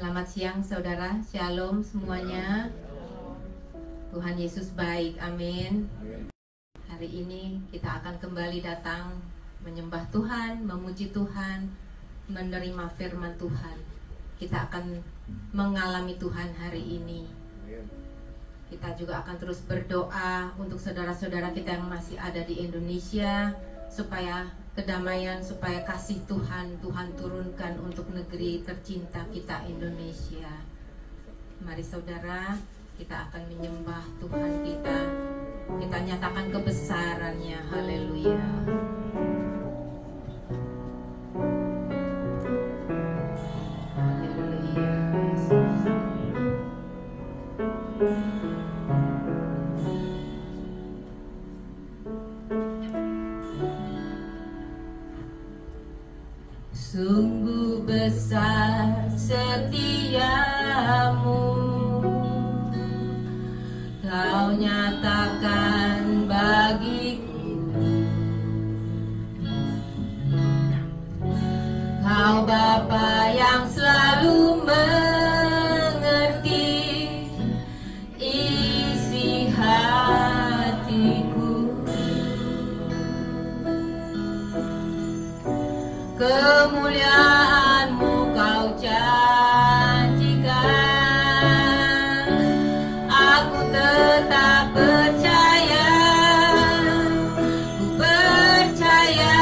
Selamat siang saudara, shalom semuanya. Tuhan Yesus baik, amin. Hari ini kita akan kembali datang menyembah Tuhan, memuji Tuhan, menerima firman Tuhan. Kita akan mengalami Tuhan hari ini. Kita juga akan terus berdoa untuk saudara-saudara kita yang masih ada di Indonesia, supaya kedamaian, supaya kasih Tuhan turunkan untuk negeri tercinta kita Indonesia. Mari saudara, kita akan menyembah Tuhan kita. Kita nyatakan kebesarannya. Haleluya. Haleluya. Sungguh besar setiamu, Kau nyatakan bagiku. Kau Bapa yang selalu mengerti isi hatiku. Kemuliaan-Mu Kau janjikan, aku tetap percaya, ku percaya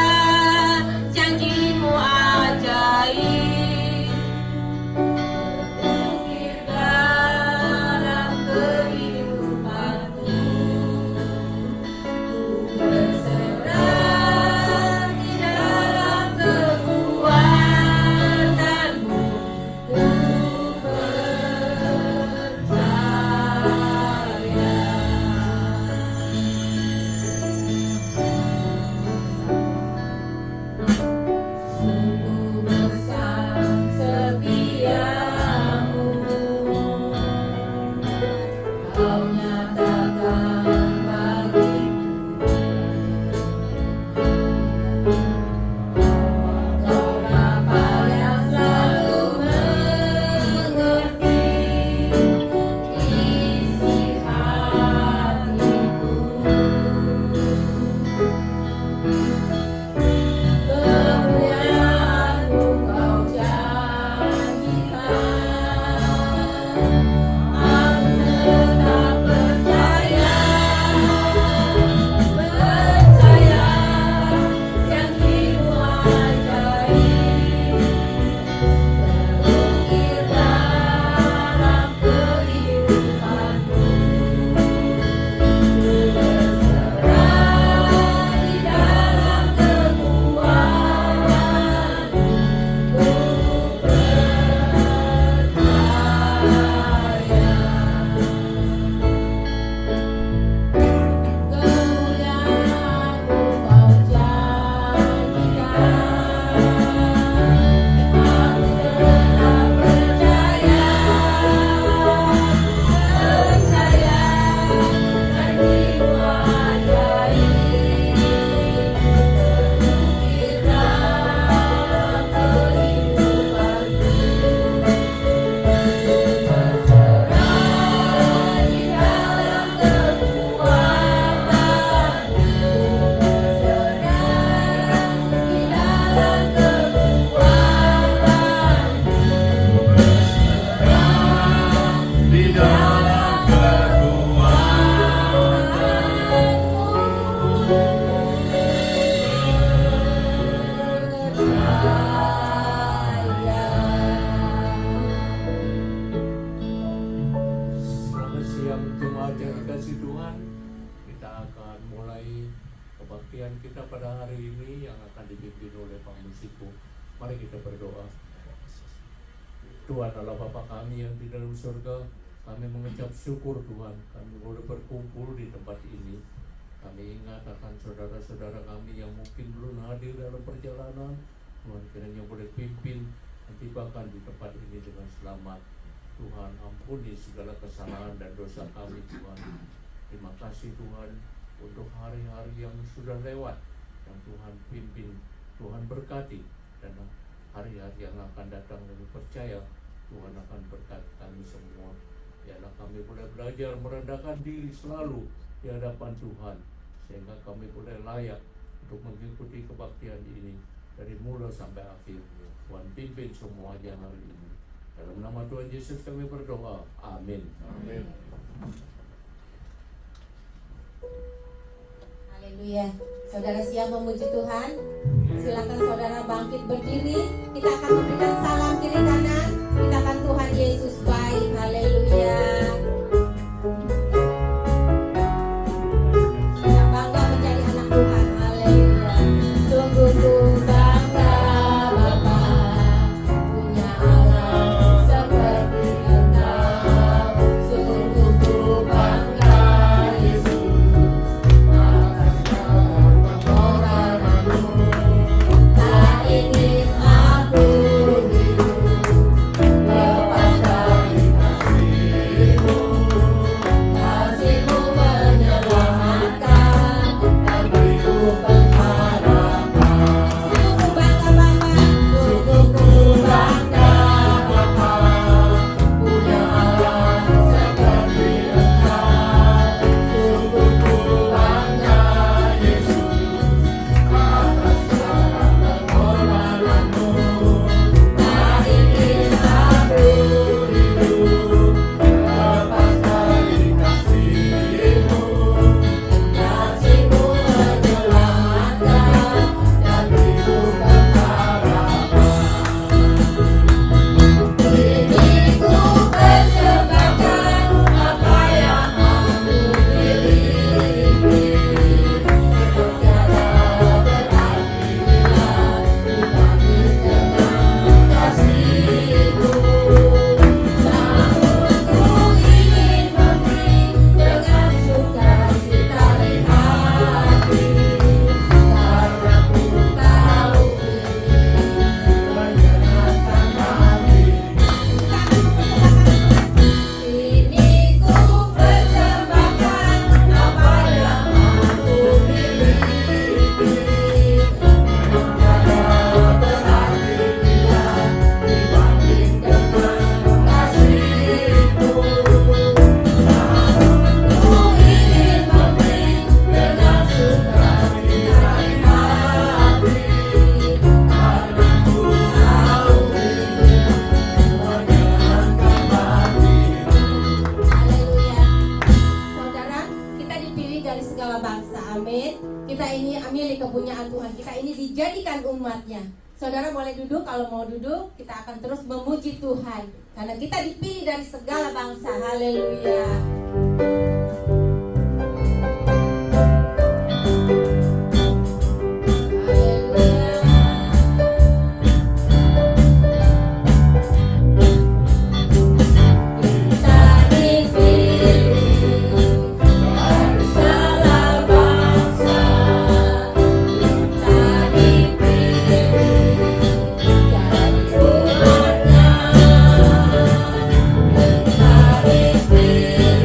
janji-Mu ajaib. Terukir dalam kehidupanku, ku berserah di dalam kekuatan-Mu, ku percaya. Sungguh besar setiamu, Kau nyatakan bagiku. Kau Bapa yang selalu mengerti isi hatiku. Kemuliaan-Mu Kau janjikan, aku tetap percaya, percaya janji-Mu ajaib. Terukir dalam kehidupanku, ku berserah di dalam kekuatan-Mu, ku percaya. Kemuliaan-Mu Kau janjikan, aku tetap percaya, percaya janji-Mu ajaib. Terukir dalam kehidupanku, berserah di dalam kekuatan-Mu, berserah di dalam kekuatan-Mu, berserah di dalam Selamat siang jemaat yang dikasih Tuhan. Kita akan mulai kebaktian kita pada hari ini yang akan dipimpin oleh Pak Musiku. Mari kita berdoa. Tuhan Allah Bapa kami yang di dalam surga, kami mengucap syukur Tuhan, kami boleh berkumpul di tempat ini. Kami ingat akan saudara-saudara kami yang mungkin belum hadir dalam perjalanan. Tuhan kiranya boleh pimpin dan tibakan di tempat ini dengan selamat. Tuhan ampuni segala kesalahan dan dosa kami Tuhan. Terima kasih Tuhan untuk hari-hari yang sudah lewat, yang Tuhan pimpin, Tuhan berkati, dan hari-hari yang akan datang. Kami percaya Tuhan akan berkati kami semua. Biarlah kami boleh belajar merendahkan diri selalu di hadapan Tuhan, sehingga kami boleh layak untuk mengikuti kebaktian ini dari mula sampai akhir. Tuhan pimpin semuanya hari ini. Dalam nama Tuhan Yesus kami berdoa. Amin. Amin. Haleluya. Saudara siap memuji Tuhan? Silakan saudara bangkit berdiri. Kita akan memberikan salam kiri kanan. Kita akan Tuhan Yesus baik. Haleluya. Kita bangga menjadi anak Tuhan. Haleluya. Sungguh ku bangga Bapa punya Allah seperti Engkau. Sungguh ku bangga Yesus atas pengorbananmu. Tak ingin aku hidup lepas dari kasih-Mu. Kasih-Mu menyelamatkan dan beriku pengharapan. Sungguh ku bangga Bapa, sungguh ku bangga Bapa punya Allah seperti Engkau. Sungguh ku bangga Yesus atas segala pengorbananmu. Tak ingin aku hidup lepas dari kasih-Mu. Kasih-Mu menyelamatkan dan beriku pengharapan. Kini ku persembahkan apa yang aku miliki. Tiada berarti bila dibanding dengan kasih-Mu. Namun ku ingin memberi dengan sukacita di hati, karena ku tahu ini menyenangkan hati-Mu. Kini ku persembahkan apa yang aku miliki. Tiada berarti bila dibanding dengan kasih-Mu. Namun ku ingin memberi dengan sukacita di hati, karena ku tahu ini menyenangkan hati-Mu. Haleluya. Saudara, kita dipilih dari segala bangsa. Amin. Kita ini milik kepunyaan Tuhan. Kita ini dijadikan umatnya. Saudara boleh duduk, kalau mau duduk. Kita akan terus memuji Tuhan, karena kita dipilih dari segala bangsa. Haleluya. Kita dipilih dari segala bangsa. Kita dipilih jadi umatnya. Kita dipilih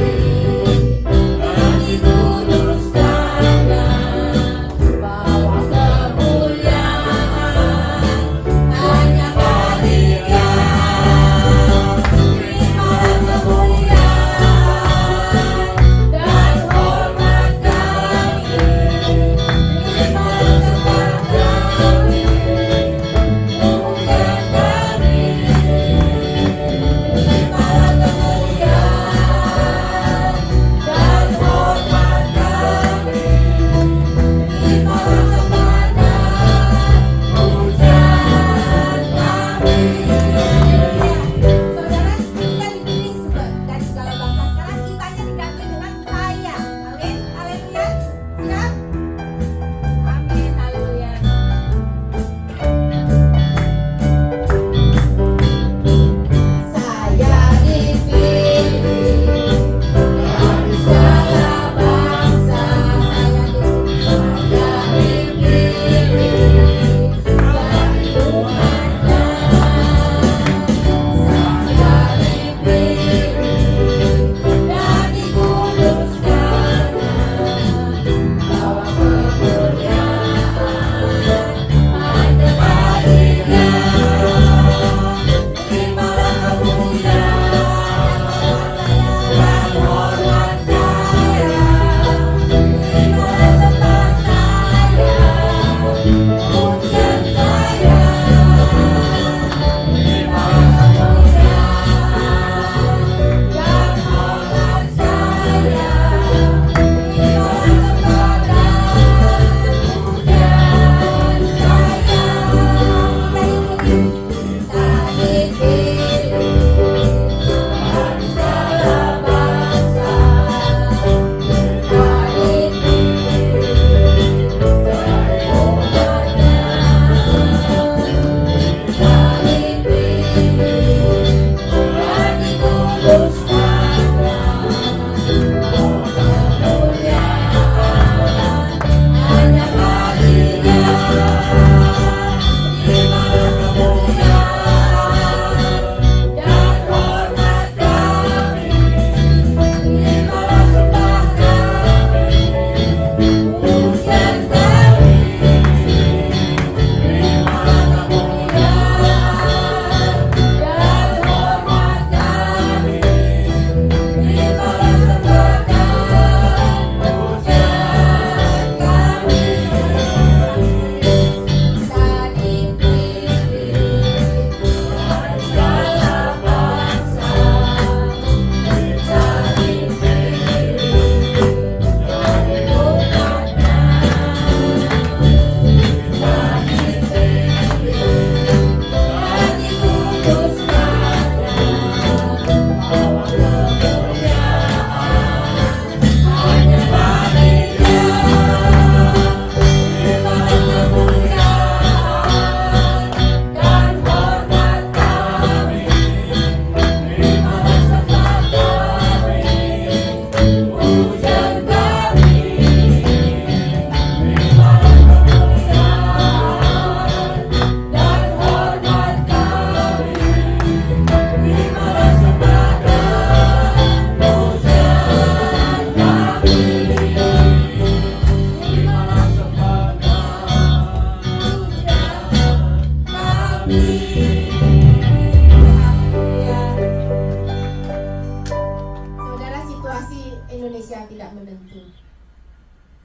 menentu.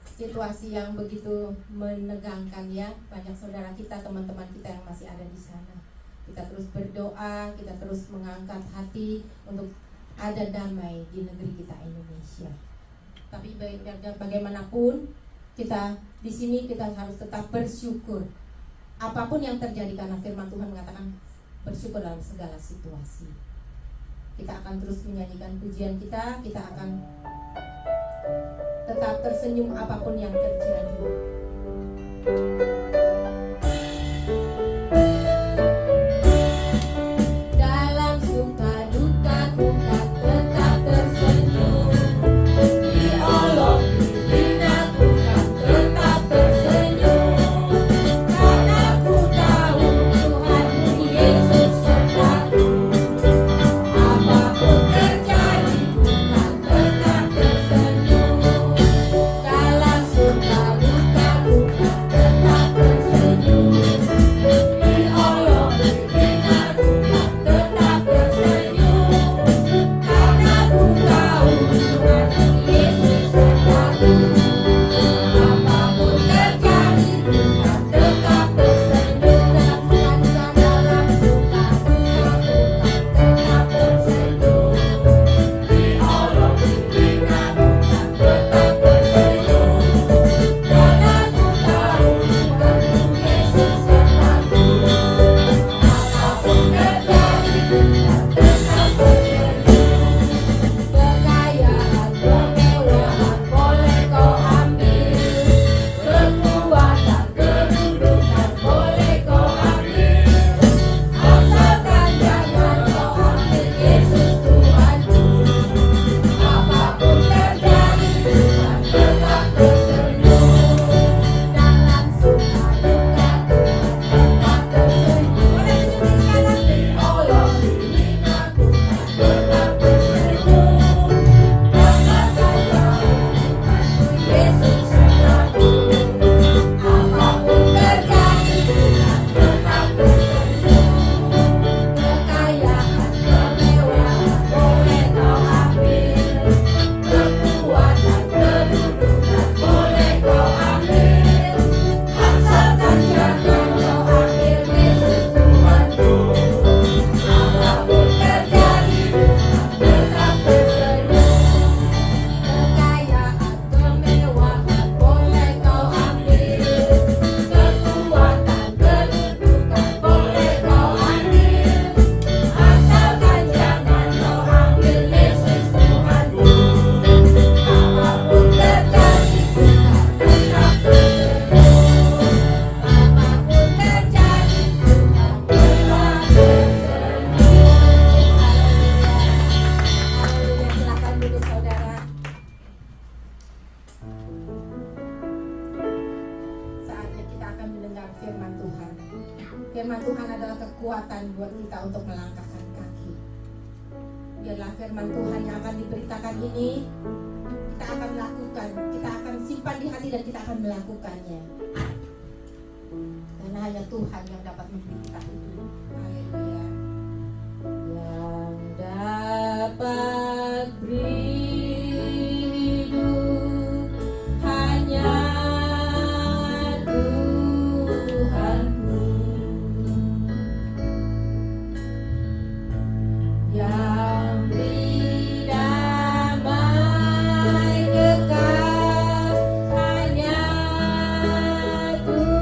Situasi yang begitu menegangkan ya, banyak saudara kita, teman-teman kita yang masih ada di sana. Kita terus berdoa, kita terus mengangkat hati untuk ada damai di negeri kita Indonesia. Tapi bagaimanapun kita di sini kita harus tetap bersyukur. Apapun yang terjadi, karena firman Tuhan mengatakan bersyukur dalam segala situasi. Kita akan terus menyanyikan pujian kita akan tetap tersenyum apapun yang terjadi. Dalam suka duka ku kan tetap tersenyum. Di olok hina ku kan tetap tersenyum. Karena ku tahu Tuhan Yesus sertaku. Apapun terjadi ku kan tetap tersenyum. Dalam suka duka ku kan tetap tersenyum. Di olok hina ku kan tetap tersenyum. Karena ku tahu Tuhan Yesus sertaku. Apapun terjadi ku kan tetap tersenyum. Dalam suka duka ku kan tetap tersenyum. Di olok hina ku kan tetap tersenyum. Karena ku tahu Tuhan Yesus sertaku. Apapun terjadi ku kan tetap tersenyum. Kekayaan, kemewahan boleh kau ambil. Kekuatan, kedudukan boleh kau ambil. Asalkan jangan kau ambil Yesus Tuhanku. Apapun terjadi ku kan tetap tersenyum. Dalam suka duka ku kan tetap tersenyum. Di olok hina ku kan tetap tersenyum. Karena saya Tuhan Yesus sertaku. Apapun terjadi ku kan tetap tersenyum. Kekayaan, kemewahan boleh kau ambil. Kekuatan, kedudukan boleh kau ambil. Asalkan jangan kau ambil Yesus Tuhanku. Apapun terjadi ku kan tetap tersenyum. Kekayaan, kemewahan boleh kau ambil. Kekuatan, kedudukan boleh kau ambil. Asalkan jangan kau ambil Yesus Tuhanku. Apapun terjadi ku kan tetap tersenyum. Apapun terjadi ku kan tetap tersenyum. Haleluya, silakan duduk saudara. Saatnya kita akan mendengar firman Tuhan. Firman Tuhan adalah kekuatan buat kita untuk melangkahkan kaki. Biarlah firman Tuhan yang akan diberitakan ini kita akan lakukan, kita akan simpan di hati dan kita akan melakukannya. Karena hanya Tuhan yang dapat memberi kita hidup. Haleluya. Yang dapat beri hidup hanya Tuhanku. Yang beri damai kekal hanya Tuhanku.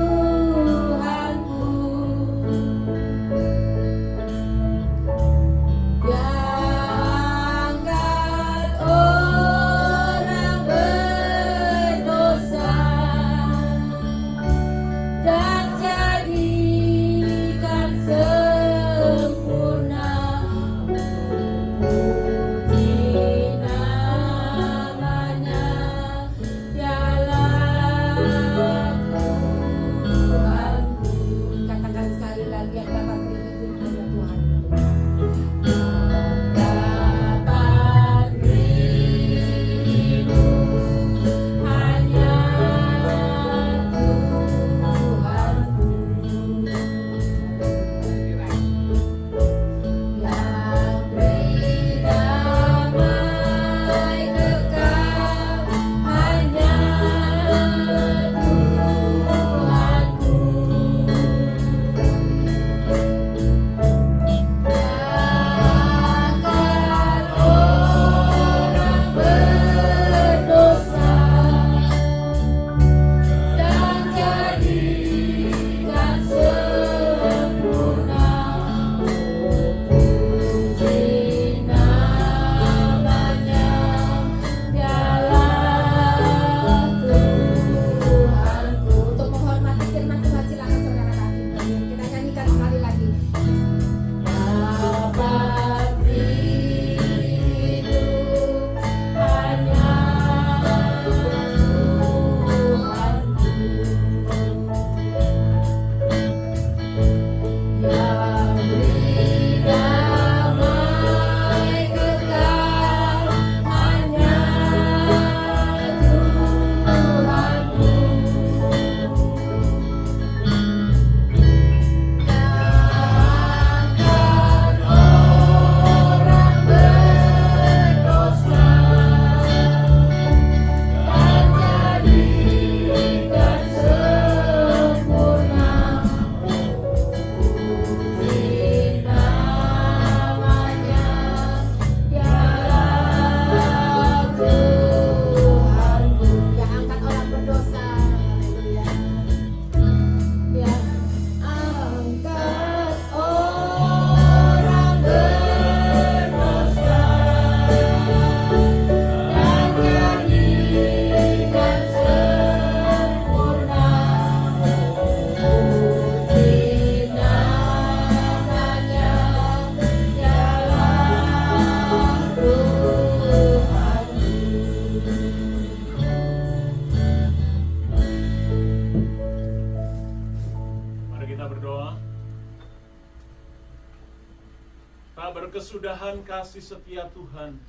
Tak berkesudahan kasih setia Tuhan,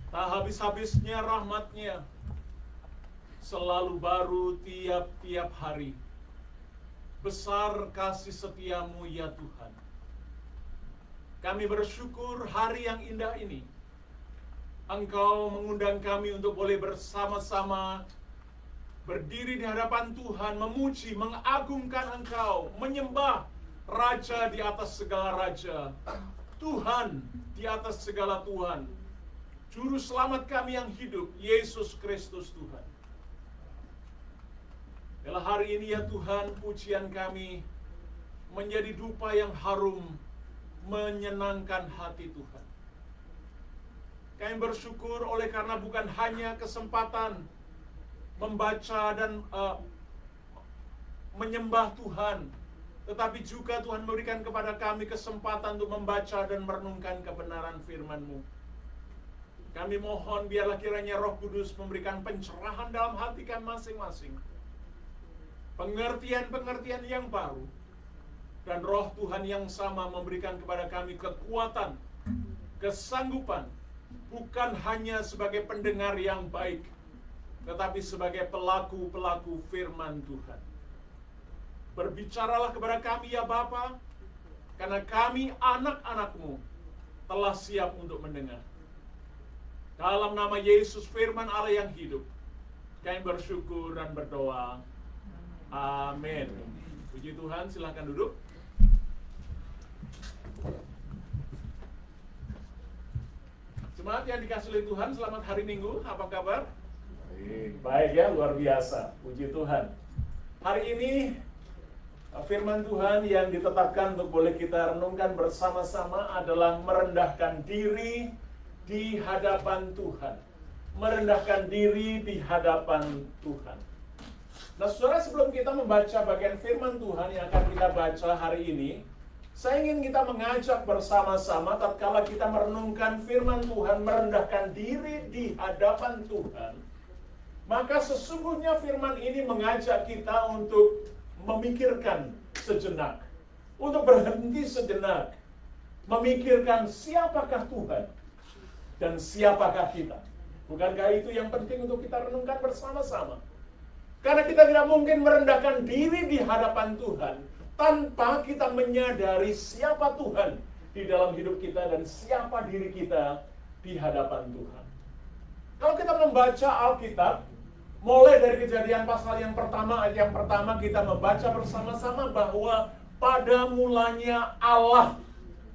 tak habis-habisnya rahmat-Nya, selalu baru tiap-tiap hari. Besar kasih setia-Mu ya Tuhan. Kami bersyukur hari yang indah ini, Engkau mengundang kami untuk boleh bersama-sama berdiri di hadapan Tuhan, memuji, mengagungkan Engkau, menyembah Raja di atas segala raja, Tuhan di atas segala Tuhan, Juru Selamat kami yang hidup, Yesus Kristus Tuhan. Dalam hari ini ya Tuhan, pujian kami menjadi dupa yang harum, menyenangkan hati Tuhan. Kami bersyukur oleh karena bukan hanya kesempatan membaca dan menyembah Tuhan, tetapi juga Tuhan memberikan kepada kami kesempatan untuk membaca dan merenungkan kebenaran firman-Mu. Kami mohon biarlah kiranya Roh Kudus memberikan pencerahan dalam hati kami masing-masing, pengertian-pengertian yang baru, dan Roh Tuhan yang sama memberikan kepada kami kekuatan, kesanggupan, bukan hanya sebagai pendengar yang baik, tetapi sebagai pelaku-pelaku firman Tuhan. Berbicaralah kepada kami ya Bapa, karena kami anak-anak-Mu telah siap untuk mendengar. Dalam nama Yesus firman Allah yang hidup, kami bersyukur dan berdoa. Amin. Puji Tuhan, silakan duduk. Jemaat yang dikasihi oleh Tuhan, selamat hari Minggu. Apa kabar? Baik ya, luar biasa. Puji Tuhan. Hari ini firman Tuhan yang ditetapkan untuk boleh kita renungkan bersama-sama adalah merendahkan diri di hadapan Tuhan. Merendahkan diri di hadapan Tuhan. Nah, saudara, sebelum kita membaca bagian firman Tuhan yang akan kita baca hari ini, saya ingin kita mengajak bersama-sama tatkala kita merenungkan firman Tuhan, merendahkan diri di hadapan Tuhan. Maka sesungguhnya firman ini mengajak kita untuk memikirkan sejenak, untuk berhenti sejenak, memikirkan siapakah Tuhan dan siapakah kita. Bukankah itu yang penting untuk kita renungkan bersama-sama? Karena kita tidak mungkin merendahkan diri di hadapan Tuhan tanpa kita menyadari siapa Tuhan di dalam hidup kita dan siapa diri kita di hadapan Tuhan. Kalau kita membaca Alkitab, mulai dari Kejadian pasal yang pertama, ayat yang pertama, kita membaca bersama-sama bahwa pada mulanya Allah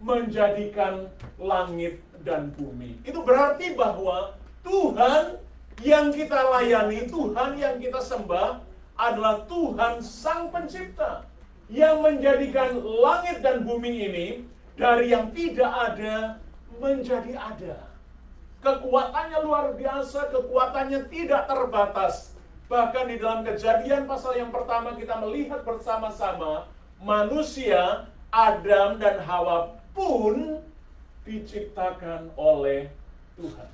menjadikan langit dan bumi. Itu berarti bahwa Tuhan yang kita layani, Tuhan yang kita sembah adalah Tuhan Sang Pencipta yang menjadikan langit dan bumi ini dari yang tidak ada menjadi ada. Kekuatannya luar biasa, kekuatannya tidak terbatas. Bahkan di dalam Kejadian pasal yang pertama kita melihat bersama-sama manusia, Adam dan Hawa pun diciptakan oleh Tuhan.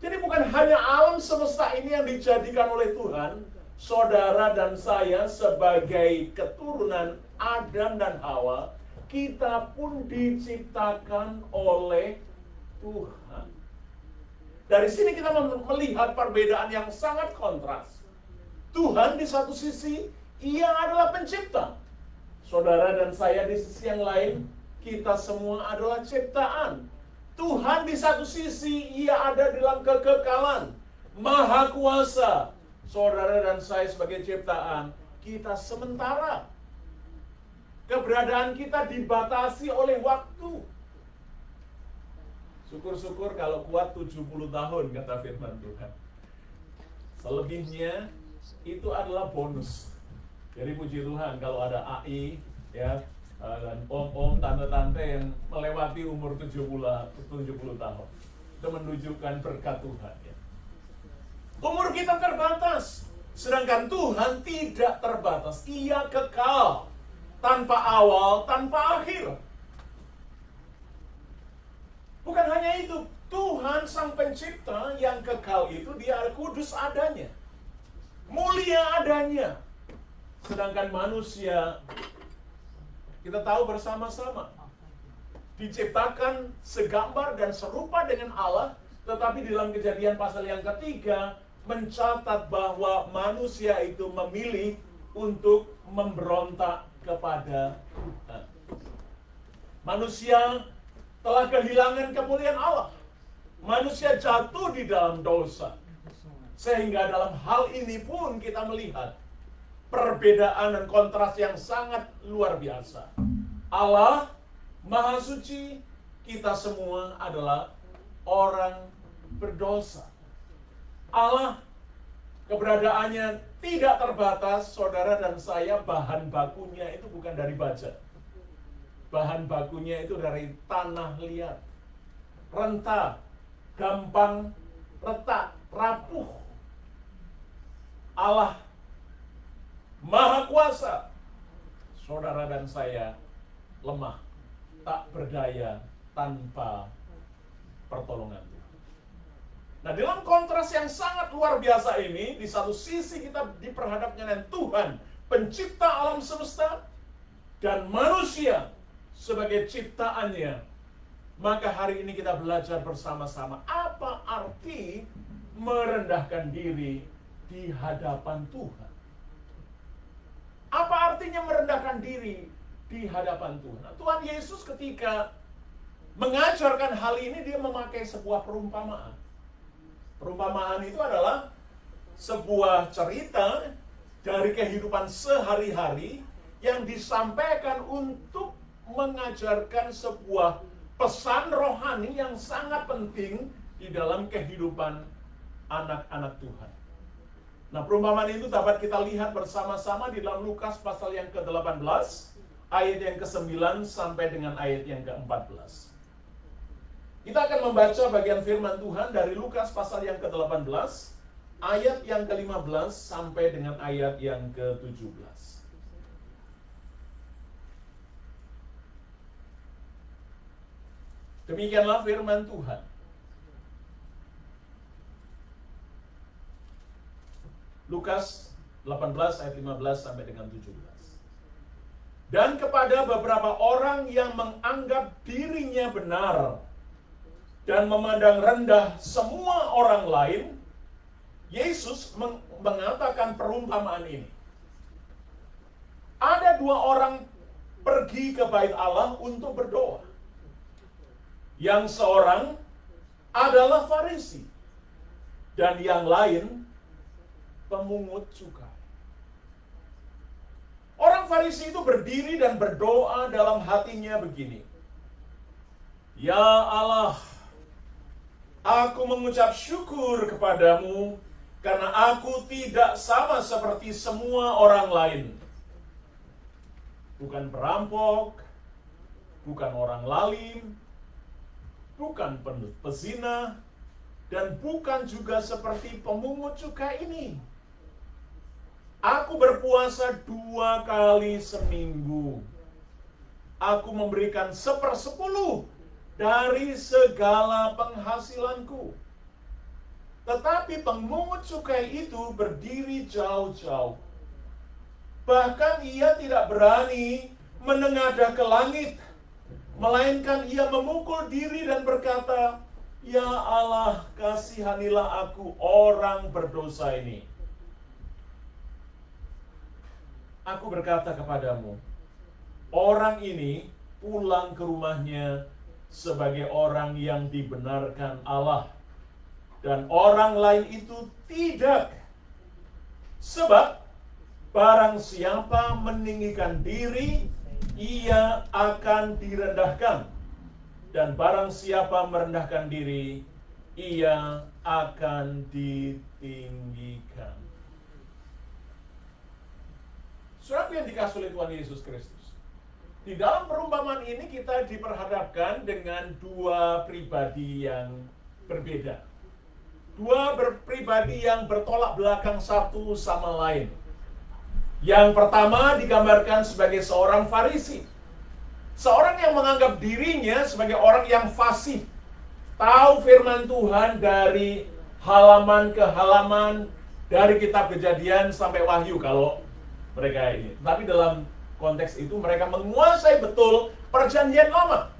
Jadi bukan hanya alam semesta ini yang dijadikan oleh Tuhan, saudara dan saya sebagai keturunan Adam dan Hawa, kita pun diciptakan oleh Tuhan. Dari sini kita melihat perbedaan yang sangat kontras. Tuhan di satu sisi, Ia adalah pencipta. Saudara dan saya di sisi yang lain, kita semua adalah ciptaan. Tuhan di satu sisi, Ia ada dalam kekekalan, maha kuasa. Saudara dan saya sebagai ciptaan, kita sementara. Keberadaan kita dibatasi oleh waktu. Syukur-syukur kalau kuat 70 tahun, kata firman Tuhan. Selebihnya, itu adalah bonus. Jadi puji Tuhan kalau ada AI, ya, dan om-om, tante-tante yang melewati umur 70 tahun. Itu menunjukkan berkat Tuhan. Ya. Umur kita terbatas, sedangkan Tuhan tidak terbatas. Ia kekal, tanpa awal, tanpa akhir. Bukan hanya itu, Tuhan Sang Pencipta yang kekal itu, Dia kudus adanya, mulia adanya. Sedangkan manusia, kita tahu bersama-sama, diciptakan segambar dan serupa dengan Allah, tetapi dalam Kejadian pasal yang ketiga mencatat bahwa manusia itu memilih untuk memberontak kepada Tuhan. Manusia telah kehilangan kemuliaan Allah. Manusia jatuh di dalam dosa. Sehingga dalam hal ini pun kita melihat perbedaan dan kontras yang sangat luar biasa. Allah Maha Suci, kita semua adalah orang berdosa. Allah keberadaannya tidak terbatas, saudara dan saya, bahan bakunya itu bukan dari baja. Bahan bakunya itu dari tanah liat, renta, gampang retak, rapuh. Allah Maha Kuasa, saudara dan saya lemah, tak berdaya tanpa pertolongan Tuhan. Nah, dalam kontras yang sangat luar biasa ini, di satu sisi kita diperhadapkan dengan Tuhan, pencipta alam semesta, dan manusia sebagai ciptaannya. Maka hari ini kita belajar bersama-sama apa arti merendahkan diri di hadapan Tuhan. Apa artinya merendahkan diri di hadapan Tuhan? Nah, Tuhan Yesus ketika mengajarkan hal ini, dia memakai sebuah perumpamaan. Perumpamaan itu adalah sebuah cerita dari kehidupan sehari-hari yang disampaikan untuk mengajarkan sebuah pesan rohani yang sangat penting di dalam kehidupan anak-anak Tuhan. Nah, perumpamaan itu dapat kita lihat bersama-sama di dalam Lukas pasal yang ke-18, ayat yang ke-9 sampai dengan ayat yang ke-14. Kita akan membaca bagian firman Tuhan dari Lukas pasal yang ke-18, ayat yang ke-15 sampai dengan ayat yang ke-17. Demikianlah firman Tuhan. Lukas 18 ayat 15 sampai dengan 17. Dan kepada beberapa orang yang menganggap dirinya benar dan memandang rendah semua orang lain, Yesus mengatakan perumpamaan ini. Ada dua orang pergi ke bait Allah untuk berdoa. Yang seorang adalah Farisi dan yang lain pemungut cukai. Orang Farisi itu berdiri dan berdoa dalam hatinya begini. Ya Allah, aku mengucap syukur kepadamu karena aku tidak sama seperti semua orang lain. Bukan perampok, bukan orang lalim, bukan pezina, dan bukan juga seperti pemungut cukai ini. Aku berpuasa 2 kali seminggu. Aku memberikan 1/10 dari segala penghasilanku. Tetapi pemungut cukai itu berdiri jauh-jauh. Bahkan ia tidak berani menengadah ke langit, melainkan ia memukul diri dan berkata, Ya Allah, kasihanilah aku orang berdosa ini. Aku berkata kepadamu, orang ini pulang ke rumahnya sebagai orang yang dibenarkan Allah, dan orang lain itu tidak. Sebab barang siapa meninggikan diri, ia akan direndahkan, dan barang siapa merendahkan diri, ia akan ditinggikan. Saudara yang dikasihi oleh Tuhan Yesus Kristus, di dalam perumpamaan ini kita diperhadapkan dengan dua pribadi yang berbeda. Dua pribadi yang bertolak belakang satu sama lain. Yang pertama digambarkan sebagai seorang Farisi. Seorang yang menganggap dirinya sebagai orang yang fasih. Tahu firman Tuhan dari halaman ke halaman, dari kitab Kejadian sampai Wahyu kalau mereka ini. Tapi dalam konteks itu mereka menguasai betul perjanjian lama.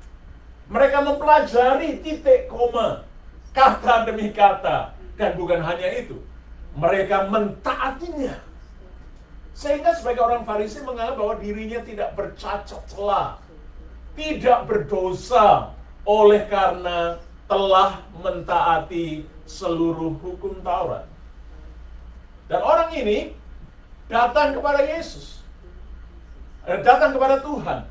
Mereka mempelajari titik koma, kata demi kata. Dan bukan hanya itu, mereka mentaatinya. Sehingga sebagai orang Farisi menganggap bahwa dirinya tidak bercacat celah, tidak berdosa, oleh karena telah mentaati seluruh hukum Taurat. Dan orang ini datang kepada Yesus, datang kepada Tuhan.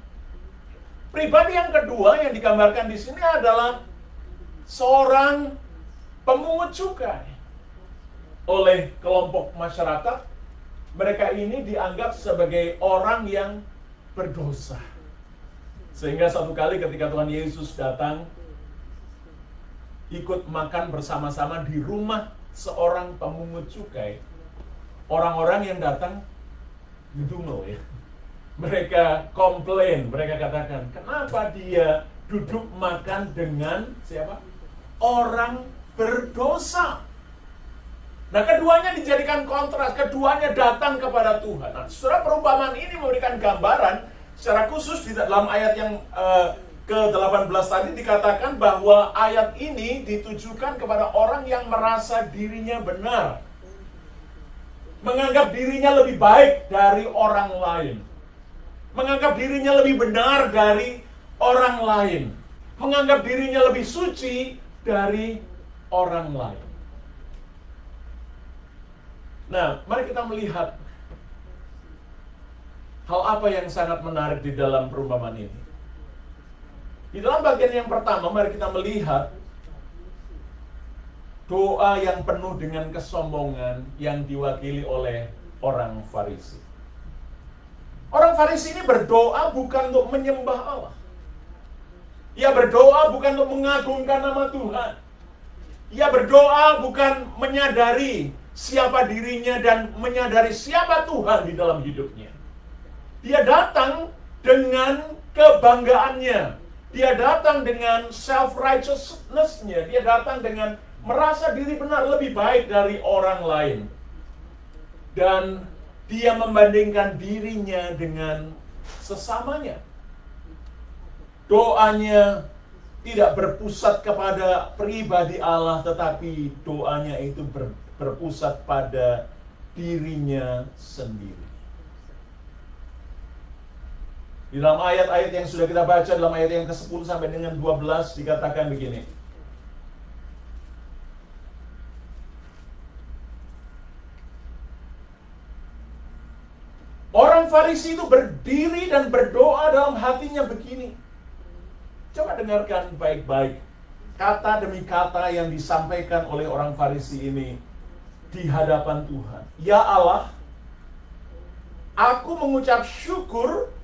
Pribadi yang kedua yang digambarkan di sini adalah seorang pemungut cukai. Oleh kelompok masyarakat, mereka ini dianggap sebagai orang yang berdosa. Sehingga satu kali ketika Tuhan Yesus datang, ikut makan bersama-sama di rumah seorang pemungut cukai, orang-orang yang datang ngedumel ya. Mereka komplain, mereka katakan, kenapa dia duduk makan dengan siapa? Orang berdosa. Nah, keduanya dijadikan kontras, keduanya datang kepada Tuhan. Nah, saudara, perumpamaan ini memberikan gambaran secara khusus di dalam ayat yang ke-18 tadi dikatakan bahwa ayat ini ditujukan kepada orang yang merasa dirinya benar, menganggap dirinya lebih baik dari orang lain, menganggap dirinya lebih benar dari orang lain, menganggap dirinya lebih suci dari orang lain. Nah, mari kita melihat hal apa yang sangat menarik di dalam perumpamaan ini. Di dalam bagian yang pertama, mari kita melihat doa yang penuh dengan kesombongan yang diwakili oleh orang Farisi. Orang Farisi ini berdoa bukan untuk menyembah Allah. Ia berdoa bukan untuk mengagungkan nama Tuhan. Ia berdoa bukan menyadari siapa dirinya dan menyadari siapa Tuhan di dalam hidupnya. Dia datang dengan kebanggaannya. Dia datang dengan self-righteousness-nya. Dia datang dengan merasa diri benar lebih baik dari orang lain. Dan dia membandingkan dirinya dengan sesamanya. Doanya tidak berpusat kepada pribadi Allah, tetapi doanya itu berpusat pada dirinya sendiri. Di dalam ayat-ayat yang sudah kita baca, dalam ayat yang ke-10 sampai dengan 12 dikatakan begini. Orang Farisi itu berdiri dan berdoa dalam hatinya begini. Coba dengarkan baik-baik kata demi kata yang disampaikan oleh orang Farisi ini di hadapan Tuhan. Ya Allah, aku mengucap syukur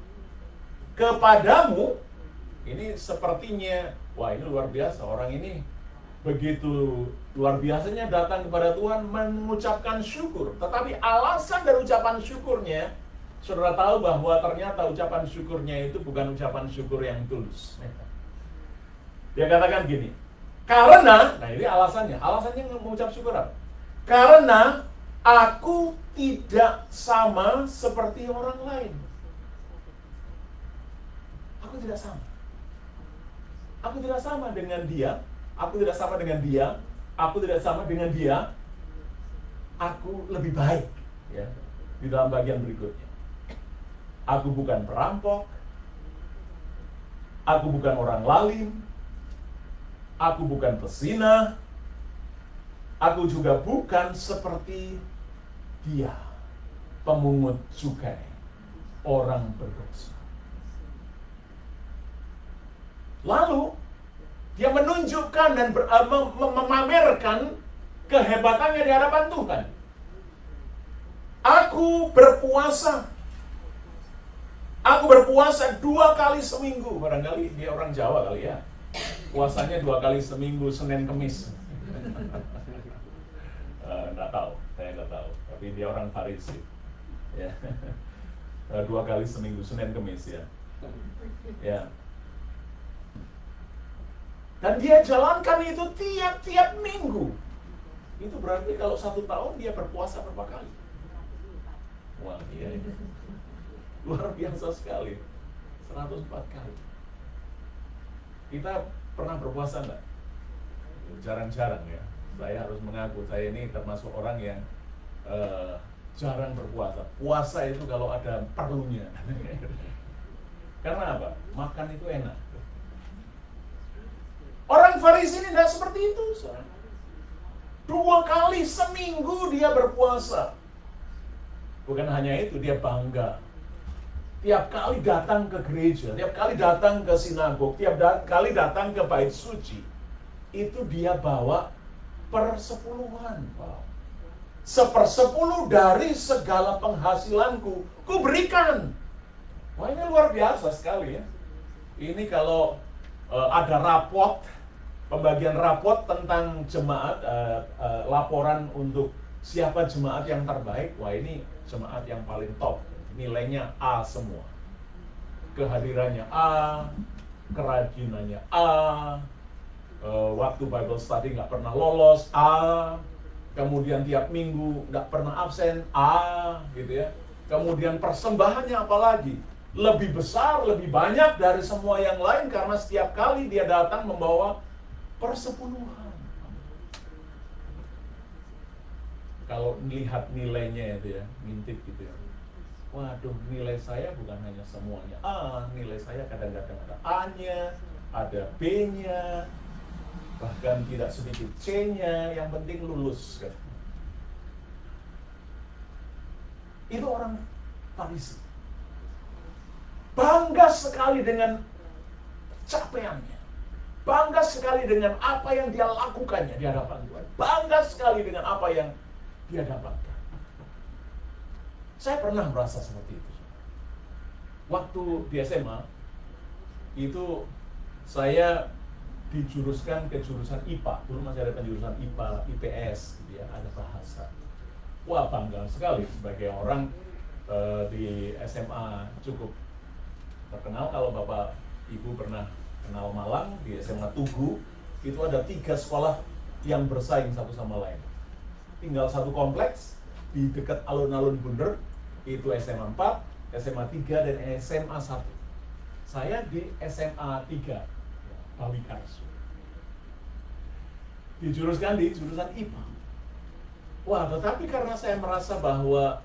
kepadamu. Ini sepertinya, wah ini luar biasa. Orang ini begitu luar biasanya datang kepada Tuhan mengucapkan syukur. Tetapi alasan dari ucapan syukurnya, saudara tahu bahwa ternyata ucapan syukurnya itu bukan ucapan syukur yang tulus. Dia katakan gini, karena, nah ini alasannya mengucap syukur apa? Karena aku tidak sama seperti orang lain. Aku tidak sama. Aku tidak sama dengan dia. Aku tidak sama dengan dia. Aku tidak sama dengan dia. Aku lebih baik. Ya, di dalam bagian berikutnya. Aku bukan perampok. Aku bukan orang lalim. Aku bukan pezinah. Aku juga bukan seperti dia, pemungut cukai, orang berdosa. Lalu dia menunjukkan dan memamerkan kehebatannya di hadapan Tuhan. Aku berpuasa 2 kali seminggu. Barangkali dia orang Jawa kali ya. Puasanya 2 kali seminggu, Senin Kemis. Nggak tahu, saya nggak tahu. Tapi dia orang Farisi. Ya. 2 kali seminggu, Senin Kemis ya. Ya. Dan dia jalankan itu tiap-tiap minggu. Itu berarti kalau 1 tahun dia berpuasa berapa kali? Wah, iya. Luar biasa sekali. 104 kali. Kita pernah berpuasa enggak? Jarang-jarang ya. Saya harus mengaku, saya ini termasuk orang yang jarang berpuasa. Puasa itu kalau ada perlunya. Karena apa? Makan itu enak. Orang Farisi ini tidak seperti itu. 2 kali seminggu dia berpuasa. Bukan hanya itu, dia bangga. Tiap kali datang ke gereja, tiap kali datang ke sinagog, tiap kali datang ke bait suci, itu dia bawa persepuluhan. Wow. 1/10 dari segala penghasilanku, ku berikan. Wah, ini luar biasa sekali ya. Ini kalau ada rapot, pembagian rapot tentang jemaat, laporan untuk siapa jemaat yang terbaik, wah ini jemaat yang paling top. Nilainya A semua. Kehadirannya A, kerajinannya A, waktu Bible study nggak pernah lolos A, kemudian tiap minggu nggak pernah absen A, gitu ya. Kemudian persembahannya apalagi lebih besar, lebih banyak dari semua yang lain karena setiap kali dia datang membawa persepuluhan. Kalau melihat nilainya itu ya, ngintip gitu ya. Waduh, nilai saya bukan hanya semuanya A, nilai saya kadang-kadang ada A-nya, ada B-nya, bahkan tidak sedikit C-nya, yang penting lulus kan. Itu orang Farisi. Bangga sekali dengan capaiannya. Bangga sekali dengan apa yang dia lakukannya di hadapan Tuhan. Bangga sekali dengan apa yang dia dapatkan. Saya pernah merasa seperti itu. Waktu di SMA, itu saya dijuruskan ke jurusan IPA. Dulu masih ada penjurusan IPA, IPS, gitu ya, ada bahasa. Wah, bangga sekali sebagai orang di SMA cukup terkenal. Kalau Bapak Ibu pernah kenal Malang, di SMA Tugu, itu ada 3 sekolah yang bersaing satu sama lain. Tinggal satu kompleks di dekat alun-alun Bunder, itu SMA 4, SMA 3, dan SMA 1. Saya di SMA 3, Bawi Karsu. Dijuruskan di jurusan IPA. Wah, tetapi karena saya merasa bahwa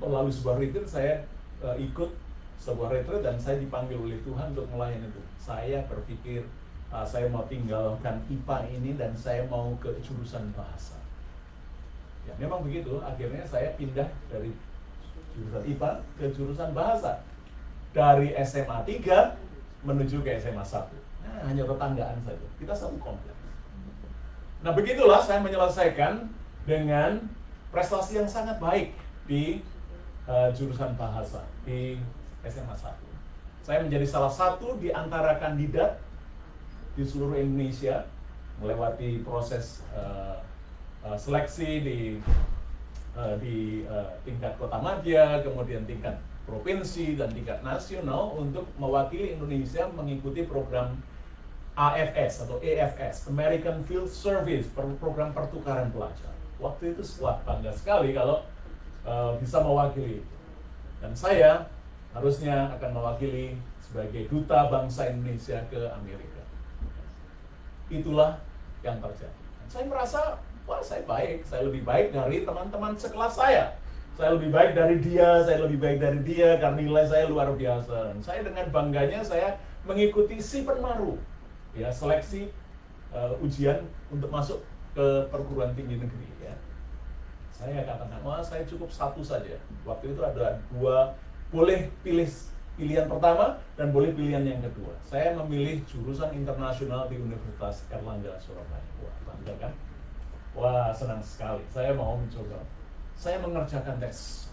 melalui sebuah retreat, saya ikut sebuah retreat dan saya dipanggil oleh Tuhan untuk melayani itu. Saya berpikir, saya mau tinggalkan IPA ini dan saya mau ke jurusan bahasa. Ya, memang begitu. Akhirnya saya pindah dari jurusan IPA ke jurusan bahasa. Dari SMA 3 menuju ke SMA 1. Nah, hanya tetanggaan saja. Kita satu kompleks. Nah, begitulah saya menyelesaikan dengan prestasi yang sangat baik di jurusan bahasa di SMA 1. Saya menjadi salah satu di antara kandidat di seluruh Indonesia melewati proses seleksi di tingkat kota madya, kemudian tingkat provinsi dan tingkat nasional untuk mewakili Indonesia mengikuti program AFS atau EFS, American Field Service, program pertukaran pelajar. Waktu itu bangga sekali kalau bisa mewakili. Dan saya harusnya akan mewakili sebagai duta bangsa Indonesia ke Amerika. Itulah yang terjadi. Dan saya merasa, wah, saya baik, saya lebih baik dari teman-teman sekelas saya. Saya lebih baik dari dia, saya lebih baik dari dia, karena nilai saya luar biasa. Dan saya dengan bangganya saya mengikuti Sipenmaru, ya, seleksi ujian untuk masuk ke perguruan tinggi negeri. Ya. Saya katakan, wah, saya cukup 1 saja. Waktu itu ada 2, boleh pilih pilihan pertama dan boleh pilihan yang kedua. Saya memilih jurusan internasional di Universitas Airlangga Surabaya. Wah, bangga kan? Wah, senang sekali. Saya mau mencoba. Saya mengerjakan tes.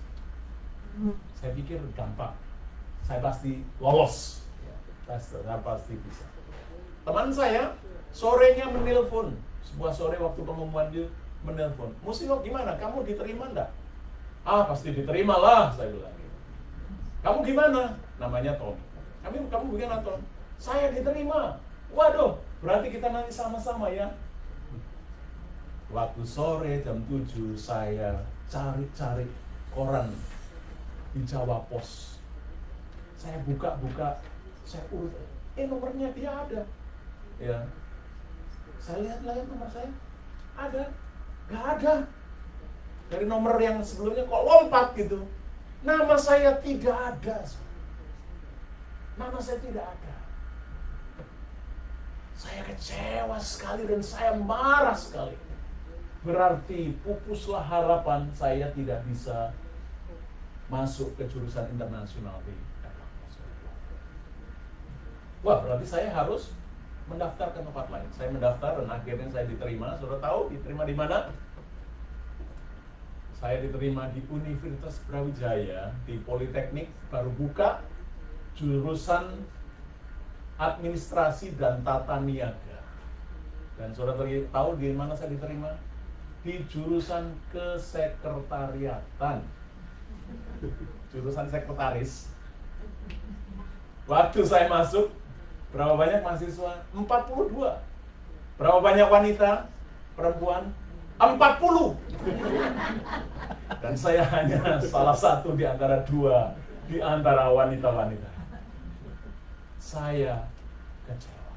Saya pikir gampang. Saya pasti lolos. Ya, tes, saya pasti bisa. Teman saya sorenya menelpon. Sebuah sore waktu pengumuman dia menelpon. Musino, gimana? Kamu diterima enggak? Ah, pasti diterima lah, saya bilang. Kamu gimana? Namanya Tom. Kamu gimana, Tom? Saya diterima. Waduh, berarti kita nanti sama-sama ya. Waktu sore jam 7 saya cari-cari koran di Jawa Pos. Saya buka-buka, saya urut nomornya dia ada. Ya, saya lihat nomor saya ada, nggak ada. Dari nomor yang sebelumnya kok lompat gitu. Nama saya tidak ada. Nama saya tidak ada. Saya kecewa sekali dan saya marah sekali. Berarti pupuslah harapan saya tidak bisa masuk ke jurusan internasional di wah, berarti saya harus mendaftar ke tempat lain. Saya mendaftar dan akhirnya saya diterima. Saudara tahu diterima di mana? Saya diterima di Universitas Brawijaya, di Politeknik, baru buka jurusan Administrasi dan Tata Niaga. Dan saudara tahu di mana saya diterima? Di jurusan Kesekretariatan. Jurusan sekretaris. Waktu saya masuk, berapa banyak mahasiswa? 42. Berapa banyak wanita, perempuan? 40. Dan saya hanya salah satu di antara dua, di antara wanita-wanita. Saya kecewa.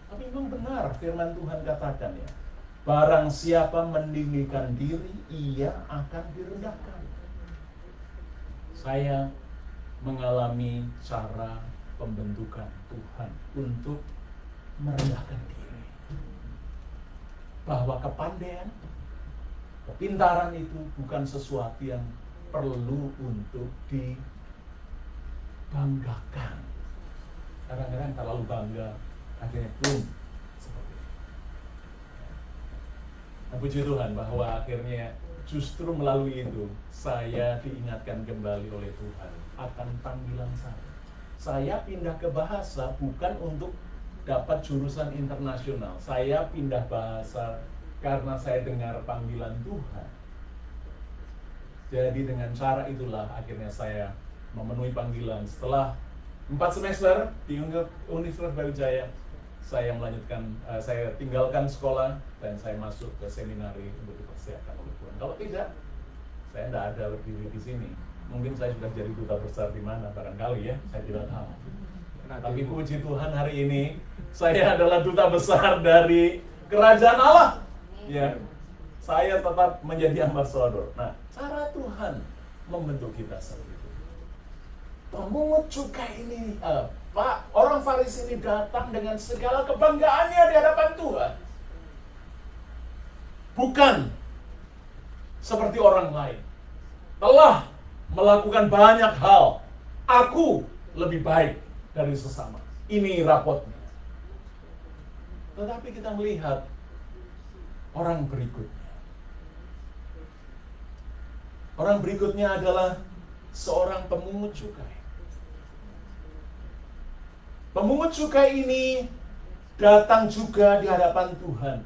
Tapi memang benar firman Tuhan katakan ya, barang siapa meninggikan diri, ia akan direndahkan. Saya mengalami cara pembentukan Tuhan untuk merendahkan diri. Bahwa kepandaian, kepintaran itu bukan sesuatu yang perlu untuk dibanggakan. Kadang-kadang terlalu bangga, akhirnya boom. Seperti itu. Nah, puji Tuhan bahwa akhirnya justru melalui itu saya diingatkan kembali oleh Tuhan akan panggilan saya. Saya pindah ke bahasa bukan untuk dapat jurusan internasional. Saya pindah bahasa karena saya dengar panggilan Tuhan. Jadi dengan cara itulah akhirnya saya memenuhi panggilan. Setelah 4 semester di Universitas Brawijaya, saya melanjutkan, saya tinggalkan sekolah dan saya masuk ke seminari untuk dipersiapkan oleh Tuhan. Kalau tidak, saya tidak ada berdiri di sini. Mungkin saya sudah jadi duta besar di mana barangkali ya, saya tidak tahu. Tapi puji Tuhan hari ini saya adalah duta besar dari kerajaan Allah. Ya, saya tetap menjadi ambasador. Nah, cara Tuhan membentuk kita seperti itu. Pemungut cukai ini, orang Farisi ini datang dengan segala kebanggaannya di hadapan Tuhan. Bukan seperti orang lain. Telah melakukan banyak hal. Aku lebih baik dari sesama. Ini rapotnya. Tetapi kita melihat orang berikutnya. Orang berikutnya adalah seorang pemungut cukai. Pemungut cukai ini datang juga di hadapan Tuhan.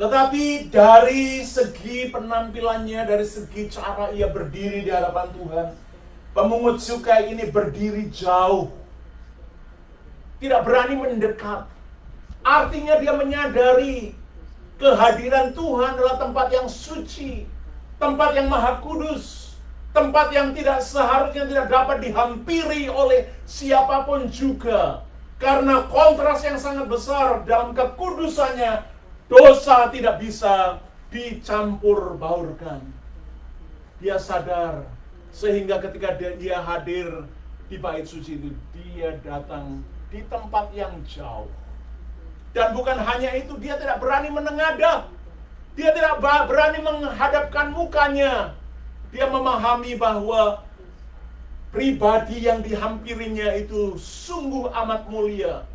Tetapi dari segi penampilannya, dari segi cara ia berdiri di hadapan Tuhan, pemungut cukai ini berdiri jauh. Tidak berani mendekat. Artinya dia menyadari kehadiran Tuhan adalah tempat yang suci, tempat yang maha kudus, tempat yang tidak seharusnya tidak dapat dihampiri oleh siapapun juga. Karena kontras yang sangat besar dalam kekudusannya, dosa tidak bisa dicampur baurkan. Dia sadar, sehingga ketika dia hadir di bait suci itu, dia datang di tempat yang jauh. Dan bukan hanya itu, dia tidak berani menengadah. Dia tidak berani menghadapkan mukanya. Dia memahami bahwa pribadi yang dihampirinya itu sungguh amat mulia.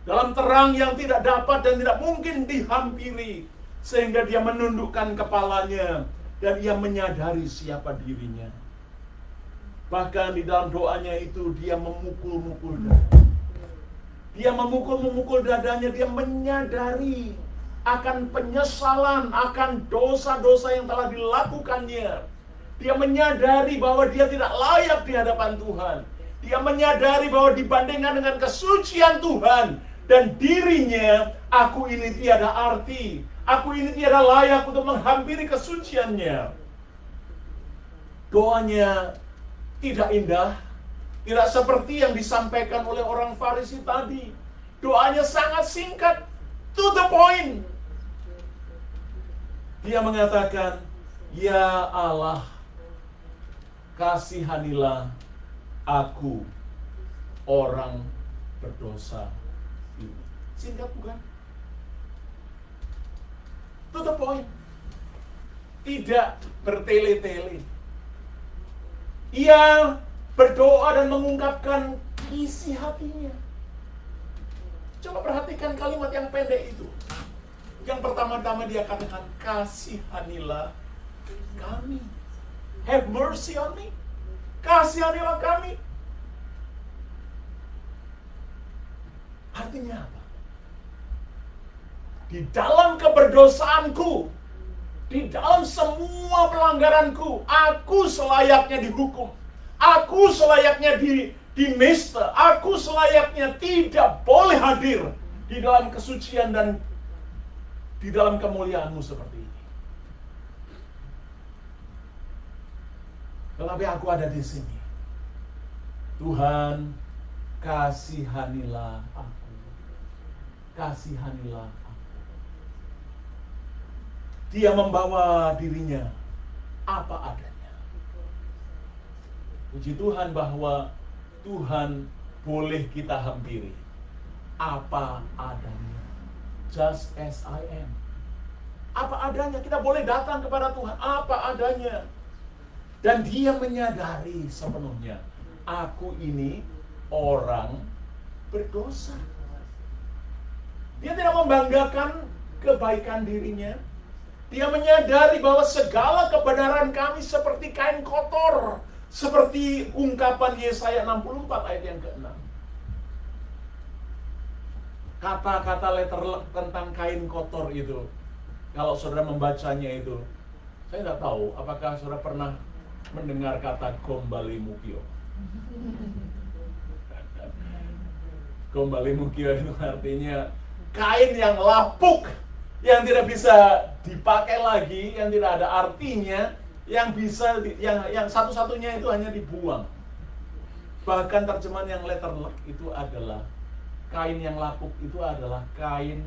Dalam terang yang tidak dapat dan tidak mungkin dihampiri. Sehingga dia menundukkan kepalanya. Dan ia menyadari siapa dirinya. Bahkan di dalam doanya itu dia memukul-mukul dada. Dia memukul-mukul dadanya. Dia menyadari akan penyesalan, akan dosa-dosa yang telah dilakukannya. Dia menyadari bahwa dia tidak layak di hadapan Tuhan. Dia menyadari bahwa dibandingkan dengan kesucian Tuhan dan dirinya, aku ini tiada arti. Aku ini tiada layak untuk menghampiri kesuciannya. Doanya tidak indah, Tidak seperti yang disampaikan oleh orang Farisi tadi. Doanya sangat singkat, to the point. Dia mengatakan, "Ya Allah, kasihanilah aku, orang berdosa ini." Singkat bukan? To the point. Tidak bertele-tele. Ia berdoa dan mengungkapkan isi hatinya. Coba perhatikan kalimat yang pendek itu. Yang pertama-tama dia katakan, kasihanilah kami. Have mercy on me. Kasihanilah kami. Artinya apa? Di dalam keberdosaanku, di dalam semua pelanggaranku, aku selayaknya dihukum. Aku selayaknya dinista. Aku selayaknya tidak boleh hadir di dalam kesucian dan di dalam kemuliaan-Mu seperti ini. Tetapi aku ada di sini. Tuhan, kasihanilah aku. Kasihanilah aku. Dia membawa dirinya apa adanya. Puji Tuhan bahwa Tuhan boleh kita hampiri apa adanya. Just as I am. Apa adanya, kita boleh datang kepada Tuhan apa adanya. Dan dia menyadari sepenuhnya, aku ini orang berdosa. Dia tidak membanggakan kebaikan dirinya. Dia menyadari bahwa segala kebenaran kami seperti kain kotor. Seperti ungkapan Yesaya 64 ayat yang ke-6. Kata-kata letterlek tentang kain kotor itu, kalau saudara membacanya itu, saya tidak tahu apakah saudara pernah mendengar kata gombali mukio. Gombali mukio itu artinya kain yang lapuk, yang tidak bisa dipakai lagi, yang tidak ada artinya, yang bisa yang satu-satunya itu hanya dibuang. Bahkan terjemahan yang letterlek itu adalah kain yang lapuk, itu adalah kain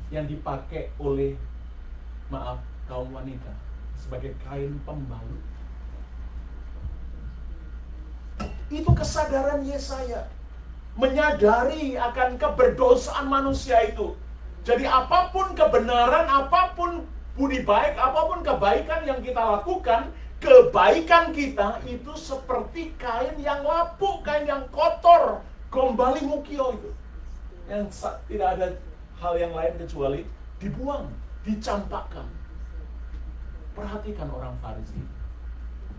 yang dipakai oleh kaum wanita sebagai kain pembalut. Itu kesadaran Yesaya, menyadari akan keberdosaan manusia itu. Jadi apapun kebenaran, apapun budi baik, apapun kebaikan yang kita lakukan, kebaikan kita itu seperti kain yang lapuk, kain yang kotor, gombali mukio itu. Yang tidak ada hal yang lain kecuali dibuang, dicampakkan. Perhatikan orang Farisi.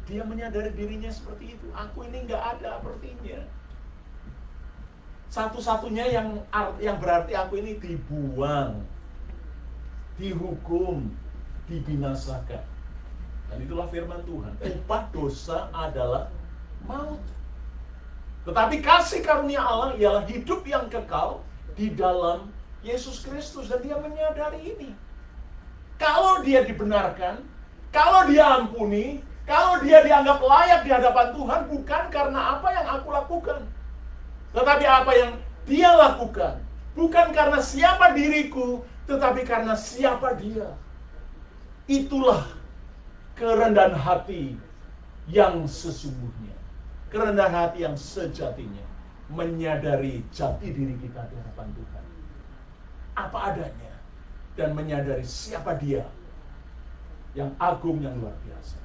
Dia menyadari dirinya seperti itu. Aku ini nggak ada artinya. Satu-satunya yang berarti aku ini dibuang, dihukum, dibinasakan. Dan itulah firman Tuhan. Upah dosa adalah maut. Tetapi kasih karunia Allah ialah hidup yang kekal di dalam Yesus Kristus. Dan dia menyadari ini. Kalau dia dibenarkan, kalau dia ampuni, kalau dia dianggap layak di hadapan Tuhan, bukan karena apa yang aku lakukan, tetapi apa yang dia lakukan. Bukan karena siapa diriku, tetapi karena siapa dia. Itulah kerendahan hati yang sesungguhnya. Kerendahan hati yang sejatinya. Menyadari jati diri kita di hadapan Tuhan. Apa adanya. Dan menyadari siapa dia. Yang agung, yang luar biasa.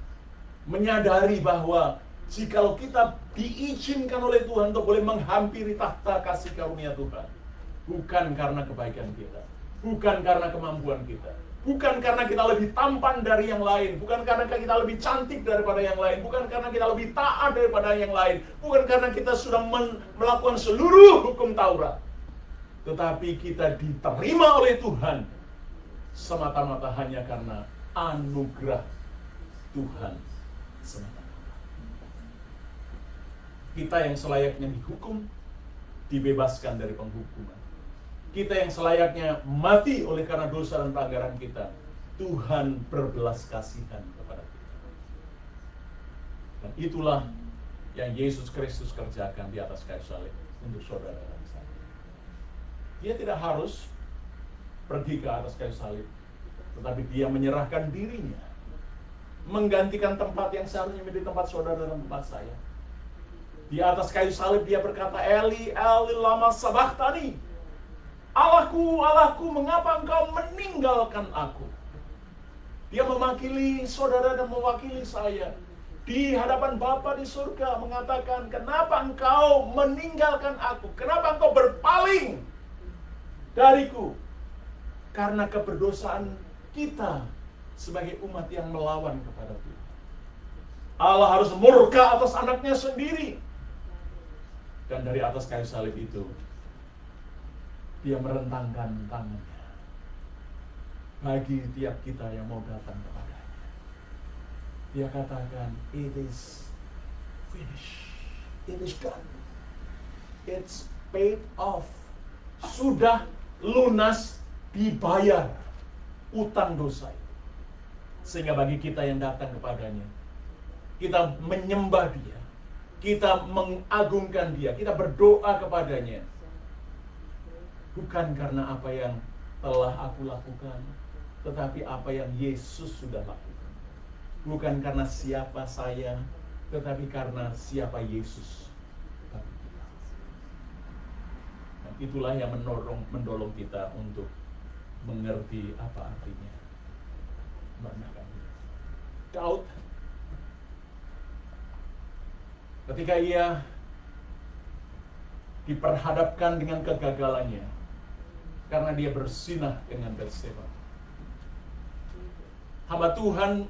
Menyadari bahwa jikalau kita diizinkan oleh Tuhan untuk boleh menghampiri takhta kasih karunia Tuhan, bukan karena kebaikan kita, bukan karena kemampuan kita, bukan karena kita lebih tampan dari yang lain, bukan karena kita lebih cantik daripada yang lain, bukan karena kita lebih taat daripada yang lain, bukan karena kita sudah melakukan seluruh hukum Taurat, tetapi kita diterima oleh Tuhan semata-mata hanya karena anugerah Tuhan semata. Kita yang selayaknya dihukum, dibebaskan dari penghukuman. Kita yang selayaknya mati oleh karena dosa dan pelanggaran kita, Tuhan berbelas kasihan kepada kita. Dan itulah yang Yesus Kristus kerjakan di atas kayu salib untuk saudara dan saya. Dia tidak harus pergi ke atas kayu salib, tetapi dia menyerahkan dirinya, menggantikan tempat yang seharusnya menjadi tempat saudara dan tempat saya. Di atas kayu salib dia berkata, Eli, Eli, lama sabachthani. Allahku, Allahku, mengapa engkau meninggalkan aku? Dia mewakili saudara dan mewakili saya. Di hadapan Bapa di surga mengatakan, kenapa engkau meninggalkan aku? Kenapa engkau berpaling dariku? Karena keberdosaan kita sebagai umat yang melawan kepada Tuhan. Allah harus murka atas anaknya sendiri. Dan dari atas kayu salib itu, dia merentangkan tangannya bagi tiap kita yang mau datang kepadanya. Dia katakan, it is finished. It is done. It's paid off. Sudah lunas, dibayar utang dosa itu. Sehingga bagi kita yang datang kepadanya, kita menyembah dia, kita mengagungkan dia, kita berdoa kepadanya. Bukan karena apa yang telah aku lakukan, tetapi apa yang Yesus sudah lakukan. Bukan karena siapa saya, tetapi karena siapa Yesus bagi kita. Dan itulah yang mendorong kita untuk mengerti apa artinya merendahkan diri. Daud, ketika ia diperhadapkan dengan kegagalannya, karena dia bersinah dengan Batseba, hamba Tuhan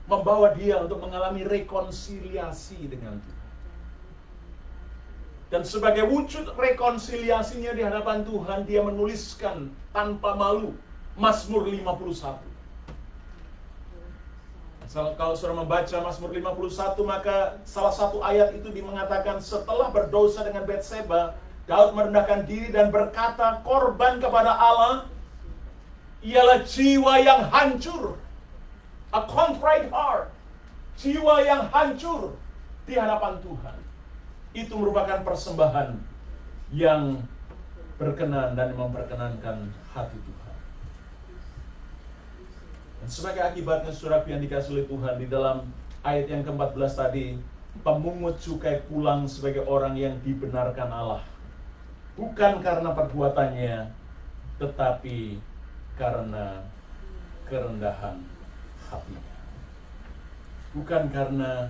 membawa dia untuk mengalami rekonsiliasi dengan Tuhan. Dan sebagai wujud rekonsiliasinya di hadapan Tuhan, dia menuliskan tanpa malu Mazmur 51. Kalau saudara membaca Mazmur 51, maka salah satu ayat itu mengatakan, setelah berdosa dengan Batseba, Daud merendahkan diri dan berkata, korban kepada Allah ialah jiwa yang hancur, a contrite heart, jiwa yang hancur di hadapan Tuhan. Itu merupakan persembahan yang berkenan dan memperkenankan hati Tuhan. Dan sebagai akibatnya, saudaraku yang dikasihi oleh Tuhan, di dalam ayat yang ke-14 tadi, pemungut cukai pulang sebagai orang yang dibenarkan Allah. Bukan karena perbuatannya, tetapi karena kerendahan hatinya. Bukan karena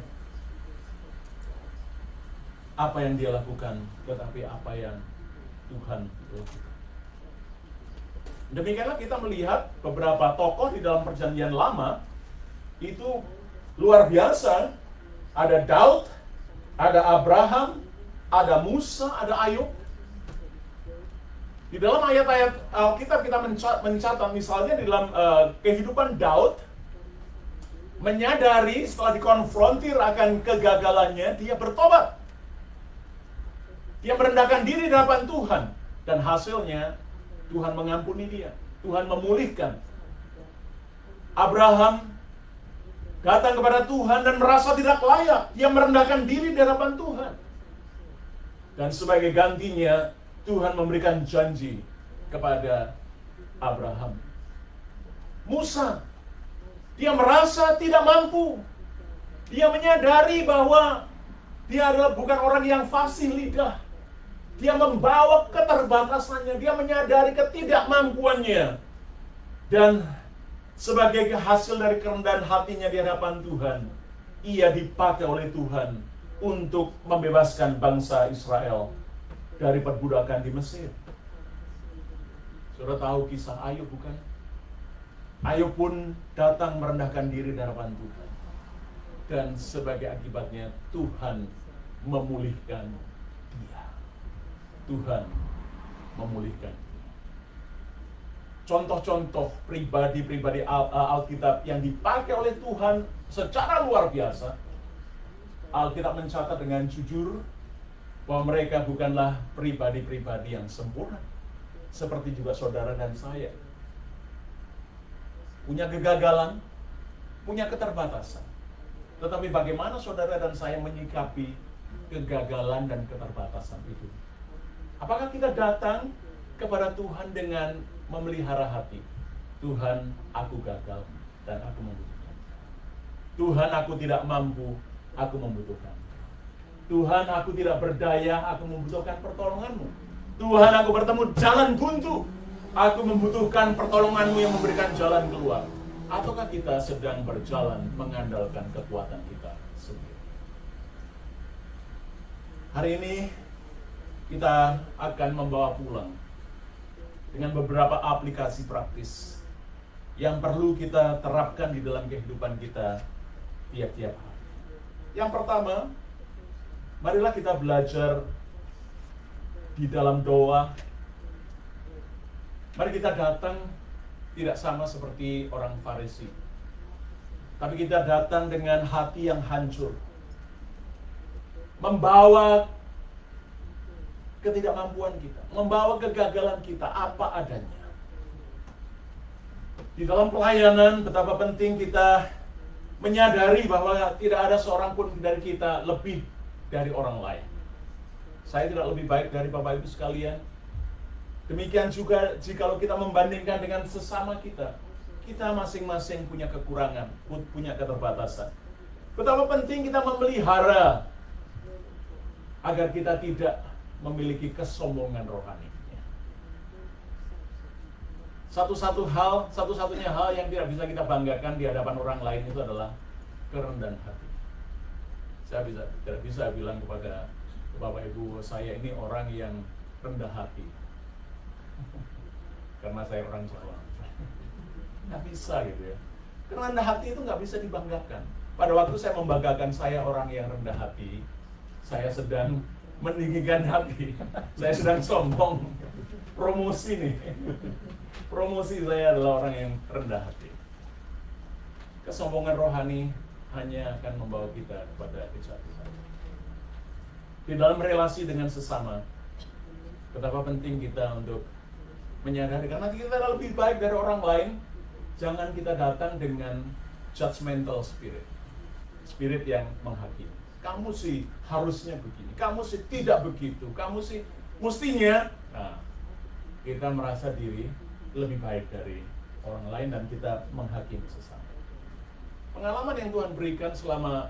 apa yang dia lakukan, tetapi apa yang Tuhan lakukan. Demikianlah kita melihat beberapa tokoh di dalam Perjanjian Lama itu luar biasa. Ada Daud, ada Abraham, ada Musa, ada Ayub. Di dalam ayat-ayat Alkitab kita mencatat misalnya di dalam kehidupan Daud, menyadari setelah dikonfrontir akan kegagalannya, dia bertobat. Dia merendahkan diri di hadapan Tuhan. Dan hasilnya, Tuhan mengampuni dia. Tuhan memulihkan. Abraham datang kepada Tuhan dan merasa tidak layak. Dia merendahkan diri di hadapan Tuhan. Dan sebagai gantinya, Tuhan memberikan janji kepada Abraham. Musa, dia merasa tidak mampu. Dia menyadari bahwa dia adalah bukan orang yang fasih lidah. Dia membawa keterbatasannya. Dia menyadari ketidakmampuannya. Dan sebagai hasil dari kerendahan hatinya di hadapan Tuhan, ia dipakai oleh Tuhan untuk membebaskan bangsa Israel dari perbudakan di Mesir. Saudara tahu kisah Ayub, bukan? Ayub pun datang merendahkan diri di hadapan Tuhan. Dan sebagai akibatnya Tuhan memulihkan dia. Tuhan memulihkan dia. Contoh-contoh pribadi-pribadi Alkitab yang dipakai oleh Tuhan secara luar biasa. Alkitab mencatat dengan jujur bahwa mereka bukanlah pribadi-pribadi yang sempurna, seperti juga saudara dan saya. Punya kegagalan, punya keterbatasan. Tetapi bagaimana saudara dan saya menyikapi kegagalan dan keterbatasan itu? Apakah kita datang kepada Tuhan dengan memelihara hati? Tuhan, aku gagal dan aku membutuhkan. Tuhan, aku tidak mampu, aku membutuhkan. Tuhan, aku tidak berdaya, aku membutuhkan pertolongan-Mu. Tuhan, aku bertemu jalan buntu, aku membutuhkan pertolongan-Mu yang memberikan jalan keluar. Ataukah kita sedang berjalan mengandalkan kekuatan kita sendiri? Hari ini kita akan membawa pulang dengan beberapa aplikasi praktis yang perlu kita terapkan di dalam kehidupan kita tiap-tiap hari. Yang pertama, marilah kita belajar di dalam doa. Mari kita datang tidak sama seperti orang Farisi, tapi kita datang dengan hati yang hancur, membawa ketidakmampuan kita, membawa kegagalan kita apa adanya. Di dalam pelayanan, betapa penting kita menyadari bahwa tidak ada seorang pun dari kita lebih dari orang lain. Saya tidak lebih baik dari Bapak Ibu sekalian. Demikian juga jikalau kita membandingkan dengan sesama kita, kita masing-masing punya kekurangan, punya keterbatasan. Betapa penting kita memelihara agar kita tidak memiliki kesombongan rohani. Satu-satunya hal yang tidak bisa kita banggakan di hadapan orang lain itu adalah kerendahan hati. Saya tidak bisa bilang kepada Bapak Ibu, saya ini orang yang rendah hati karena saya orang Jawa. Nggak bisa gitu ya. Karena rendah hati itu nggak bisa dibanggakan. Pada waktu saya membanggakan saya orang yang rendah hati, saya sedang meninggikan hati. Saya sedang sombong. Promosi nih. Promosi saya adalah orang yang rendah hati. Kesombongan rohani hanya akan membawa kita kepada kejatuhan. Di dalam relasi dengan sesama, betapa penting kita untuk menyadari, karena kita lebih baik dari orang lain, jangan kita datang dengan judgmental spirit. Spirit yang menghakimi. Kamu sih harusnya begini, kamu sih tidak begitu, kamu sih mestinya. Nah, kita merasa diri lebih baik dari orang lain dan kita menghakimi sesama. Pengalaman yang Tuhan berikan selama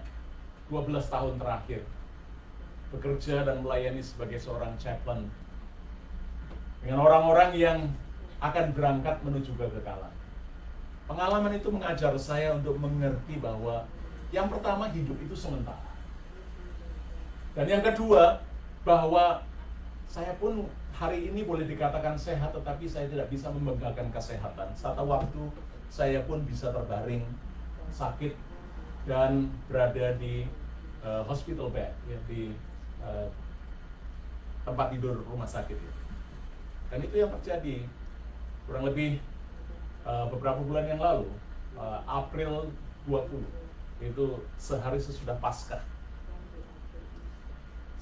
12 tahun terakhir, bekerja dan melayani sebagai seorang chaplain dengan orang-orang yang akan berangkat menuju kegagalan. Pengalaman itu mengajar saya untuk mengerti bahwa yang pertama, hidup itu sementara. Dan yang kedua, bahwa saya pun hari ini boleh dikatakan sehat, tetapi saya tidak bisa membanggakan kesehatan. Satu waktu saya pun bisa terbaring sakit dan berada di hospital bed, ya, di tempat tidur rumah sakit itu. Dan itu yang terjadi kurang lebih beberapa bulan yang lalu, April 20, itu sehari sesudah Paskah.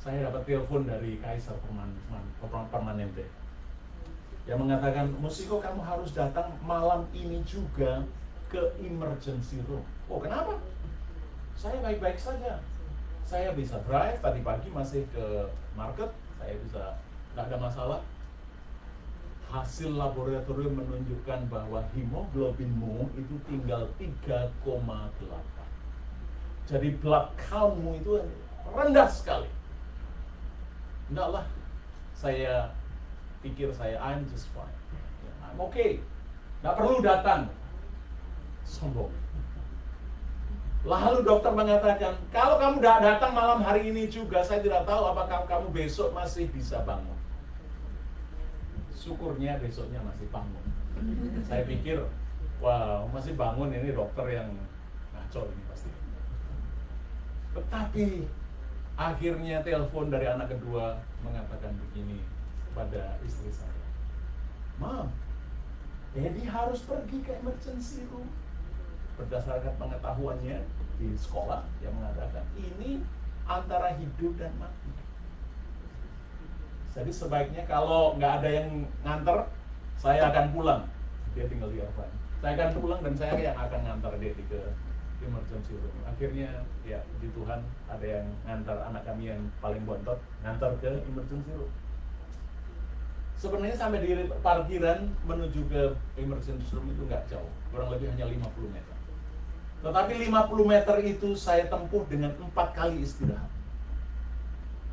Saya dapat telepon dari Kaisar Permanente yang mengatakan, Musiko, kamu harus datang malam ini juga ke emergency room. Oh, kenapa? Saya baik-baik saja. Saya bisa drive, tadi pagi masih ke market, saya bisa, tidak ada masalah. Hasil laboratorium menunjukkan bahwa hemoglobinmu itu tinggal 3,8. Jadi blood countmu itu rendah sekali. Enggaklah, saya pikir I'm just fine. I'm okay. Nggak perlu datang. Sombong. Lalu dokter mengatakan, kalau kamu tidak datang malam hari ini juga, saya tidak tahu apakah kamu besok masih bisa bangun. Syukurnya besoknya masih bangun. Saya pikir, wow, masih bangun, ini dokter yang ngaco ini pasti. Tetapi akhirnya telepon dari anak kedua mengatakan begini pada istri saya, Mam, Daddy harus pergi ke emergency room. Berdasarkan pengetahuannya di sekolah yang mengatakan ini antara hidup dan mati. Jadi sebaiknya kalau nggak ada yang nganter, saya akan pulang. Dia tinggal di Irfan. Saya akan pulang dan saya yang akan ngantar dia ke emergency room. Akhirnya ya di Tuhan ada yang ngantar anak kami yang paling bontot, ngantar ke emergency room. Sebenarnya sampai di parkiran menuju ke emergency room itu nggak jauh, kurang lebih hanya 50 meter. Tetapi 50 meter itu saya tempuh dengan 4 kali istirahat.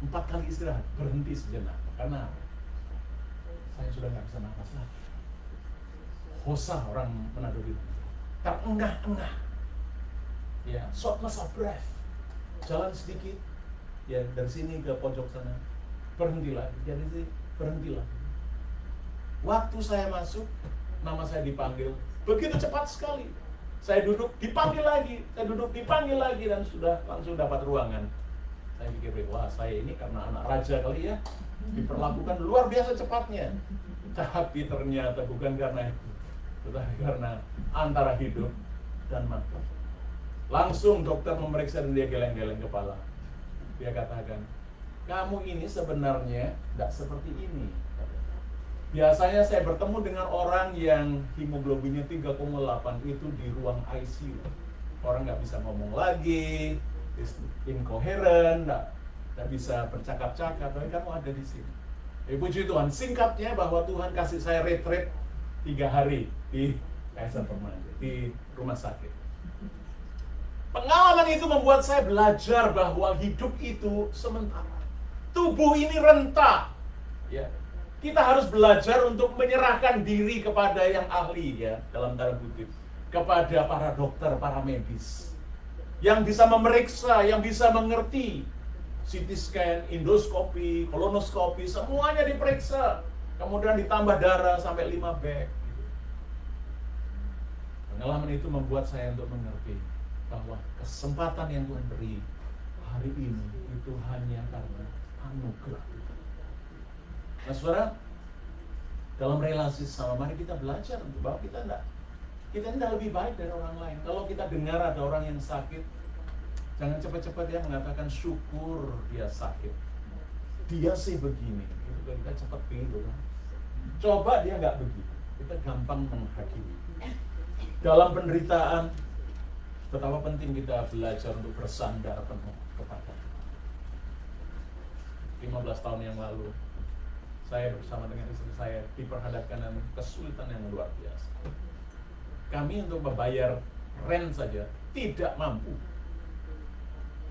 4 kali istirahat, berhenti sejenak. Karena saya sudah nggak bisa nafas lagi. Hosa orang Manado itu, terengah-engah, ya, shortness of breath. Jalan sedikit, ya dari sini ke pojok sana, berhenti lagi, jadi sih berhenti lagi. Waktu saya masuk, nama saya dipanggil, begitu cepat sekali. Saya duduk, dipanggil lagi, saya duduk, dipanggil lagi, dan sudah langsung dapat ruangan. Saya pikir, wah saya ini karena anak raja kali ya, diperlakukan luar biasa cepatnya. Tapi ternyata bukan karena itu, tetapi karena antara hidup dan mati. Langsung dokter memeriksa dan dia geleng-geleng kepala. Dia katakan, kamu ini sebenarnya tidak seperti ini. Biasanya saya bertemu dengan orang yang hemoglobinnya 3,8 itu di ruang ICU. Orang nggak bisa ngomong lagi, incoherent, nggak bisa bercakap-cakap, tapi kamu ada di sini. Puji Tuhan, singkatnya bahwa Tuhan kasih saya retreat 3 hari di Kaiser Permandi, di rumah sakit. Pengalaman itu membuat saya belajar bahwa hidup itu sementara. Tubuh ini renta. Ya. Kita harus belajar untuk menyerahkan diri kepada yang ahli, ya, dalam tanda kutip, kepada para dokter, para medis yang bisa memeriksa, yang bisa mengerti. CT scan, endoskopi, kolonoskopi, semuanya diperiksa. Kemudian ditambah darah sampai 5 bag. Pengalaman itu membuat saya untuk mengerti bahwa kesempatan yang Tuhan beri hari ini itu hanya karena anugerah. Nah saudara, dalam relasi sama, mari kita belajar bahwa kita tidak lebih baik dari orang lain. Kalau kita dengar ada orang yang sakit, jangan cepat-cepat dia mengatakan syukur dia sakit. Dia sih begini, gitu, kita cepat begitu kan. Coba dia nggak begitu, kita gampang menghakimi. Dalam penderitaan, betapa penting kita belajar untuk bersandar penuh kepada Tuhan. 15 tahun yang lalu, saya bersama dengan istri saya diperhadapkan dengan kesulitan yang luar biasa. Kami untuk membayar rent saja tidak mampu.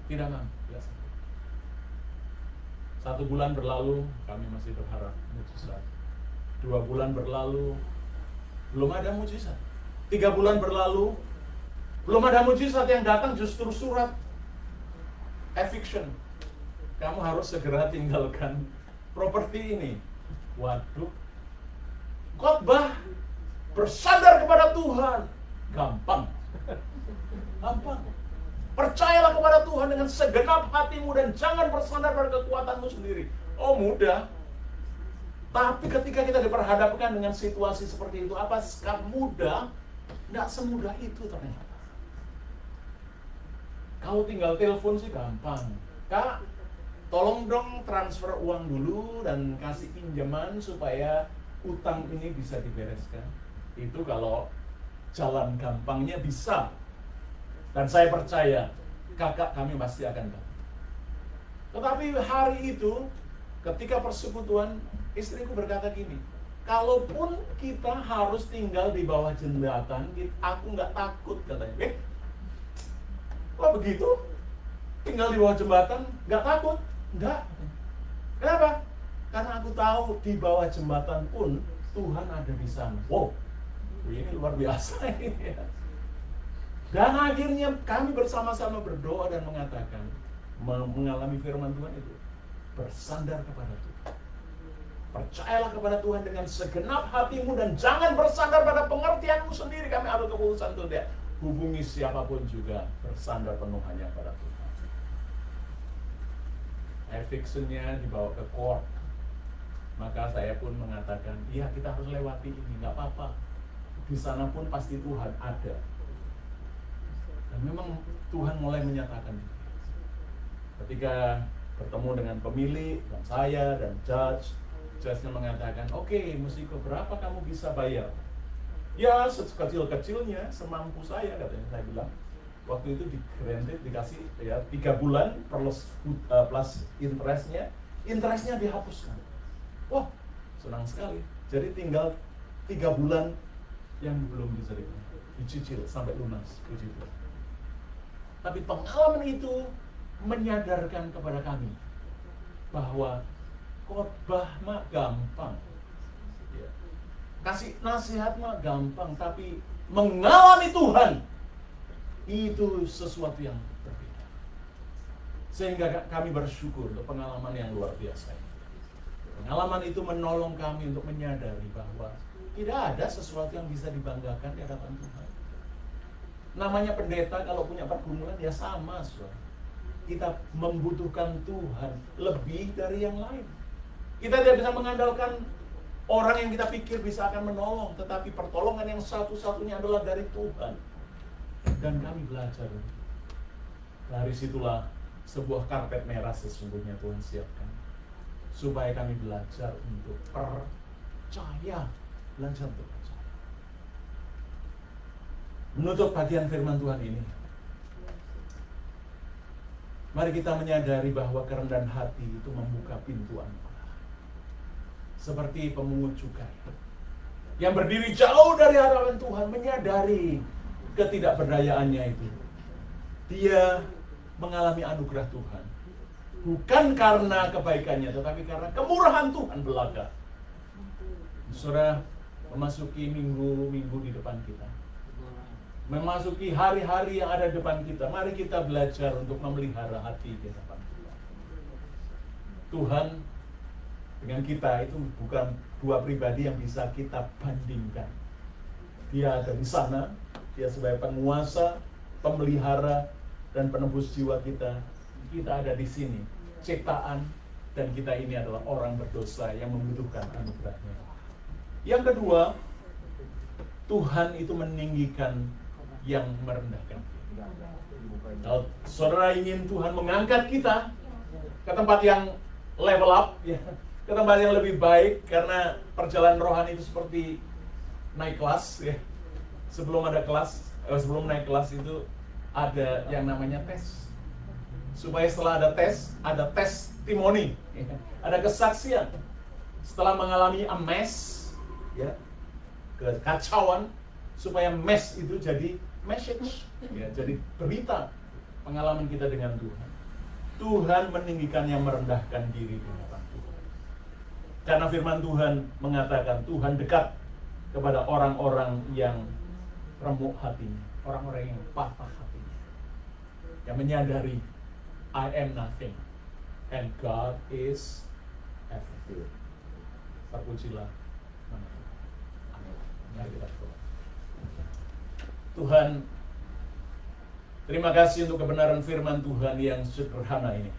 Tidak mampu. Biasa. 1 bulan berlalu, kami masih berharap mujizat. 2 bulan berlalu, belum ada mujizat. 3 bulan berlalu, belum ada mujizat. Yang datang justru surat eviction. Kamu harus segera tinggalkan properti ini. Waduh, khotbah bersandar kepada Tuhan gampang, gampang. Percayalah kepada Tuhan dengan segenap hatimu dan jangan bersandar pada kekuatanmu sendiri. Oh mudah, tapi ketika kita diperhadapkan dengan situasi seperti itu, apa mudah? Tidak semudah itu ternyata. Kalau tinggal telepon sih gampang, Kak. Tolong dong transfer uang dulu dan kasih pinjaman supaya utang ini bisa dibereskan. Itu kalau jalan gampangnya bisa. Dan saya percaya kakak kami pasti akan bantu. Tetapi hari itu ketika persekutuan, istriku berkata gini, kalaupun kita harus tinggal di bawah jembatan, aku nggak takut, katanya. Kok begitu? Tinggal di bawah jembatan nggak takut? Enggak. Kenapa? Karena aku tahu di bawah jembatan pun Tuhan ada di sana. Wow, ini luar biasa ini ya. Dan akhirnya kami bersama-sama berdoa dan mengatakan, mengalami firman Tuhan itu, bersandar kepada Tuhan. Percayalah kepada Tuhan dengan segenap hatimu dan jangan bersandar pada pengertianmu sendiri. Kami ada keputusan itu dia. Hubungi siapapun juga, bersandar penuh hanya pada Tuhan. Evictionnya dibawa ke court. Maka saya pun mengatakan, iya kita harus lewati ini, nggak apa-apa. Di sana pun pasti Tuhan ada. Dan memang Tuhan mulai menyatakan. Ketika bertemu dengan pemilik, dan saya, dan judge-nya mengatakan, oke, Musiko, berapa kamu bisa bayar? Ya, sekecil-kecilnya, semampu saya, katanya. Saya bilang, Waktu itu dikasih ya 3 bulan plus interestnya dihapuskan. Wah, senang sekali. Jadi tinggal 3 bulan yang belum bisa dicicil sampai lunas, puji Tuhan. Tapi pengalaman itu menyadarkan kepada kami bahwa khotbah mah gampang, ya. Kasih nasihat mah gampang, tapi mengalami Tuhan itu sesuatu yang berbeda. Sehingga kami bersyukur untuk pengalaman yang luar biasa. Pengalaman itu menolong kami untuk menyadari bahwa tidak ada sesuatu yang bisa dibanggakan di hadapan Tuhan. Namanya pendeta kalau punya pergumulan ya sama, saudara. Kita membutuhkan Tuhan lebih dari yang lain. Kita tidak bisa mengandalkan orang yang kita pikir bisa akan menolong, tetapi pertolongan yang satu-satunya adalah dari Tuhan. Dan kami belajar. Dari situlah sebuah karpet merah sesungguhnya Tuhan siapkan. Supaya kami belajar untuk percaya. Belajar untuk percaya. Menutup bagian firman Tuhan ini, mari kita menyadari bahwa kerendahan hati itu membuka pintu anugerah. Seperti pemungut cukai yang berdiri jauh dari hadapan Tuhan, menyadari ketidakberdayaannya itu. Dia mengalami anugerah Tuhan. Bukan karena kebaikannya, tetapi karena kemurahan Tuhan belaka. Saudara, memasuki minggu-minggu di depan kita, memasuki hari-hari yang ada di depan kita, mari kita belajar untuk memelihara hati di depan kita. Tuhan dengan kita itu bukan dua pribadi yang bisa kita bandingkan. Dia ada di sana, dia sebagai penguasa, pemelihara, dan penebus jiwa kita. Kita ada di sini, ciptaan, dan kita ini adalah orang berdosa yang membutuhkan anugerahnya. Yang kedua, Tuhan itu meninggikan yang merendahkan. Kalau saudara ingin Tuhan mengangkat kita ke tempat yang level up, ya, ke tempat yang lebih baik, karena perjalanan rohani itu seperti naik kelas, ya. Sebelum naik kelas itu ada yang namanya tes. Supaya setelah ada testimoni, ya, ada kesaksian. Setelah mengalami a mess, ya, kekacauan, supaya mess itu jadi message, ya, jadi berita pengalaman kita dengan Tuhan. Tuhan meninggikan yang merendahkan diri di hadapan Tuhan. Karena firman Tuhan mengatakan Tuhan dekat kepada orang-orang yang remuk hatinya, orang-orang yang patah hatinya, yang menyadari I am nothing and God is everything. Terpujilah nama Tuhan. Amin. Mari kita berdoa. Tuhan, terima kasih untuk kebenaran firman Tuhan yang sederhana ini,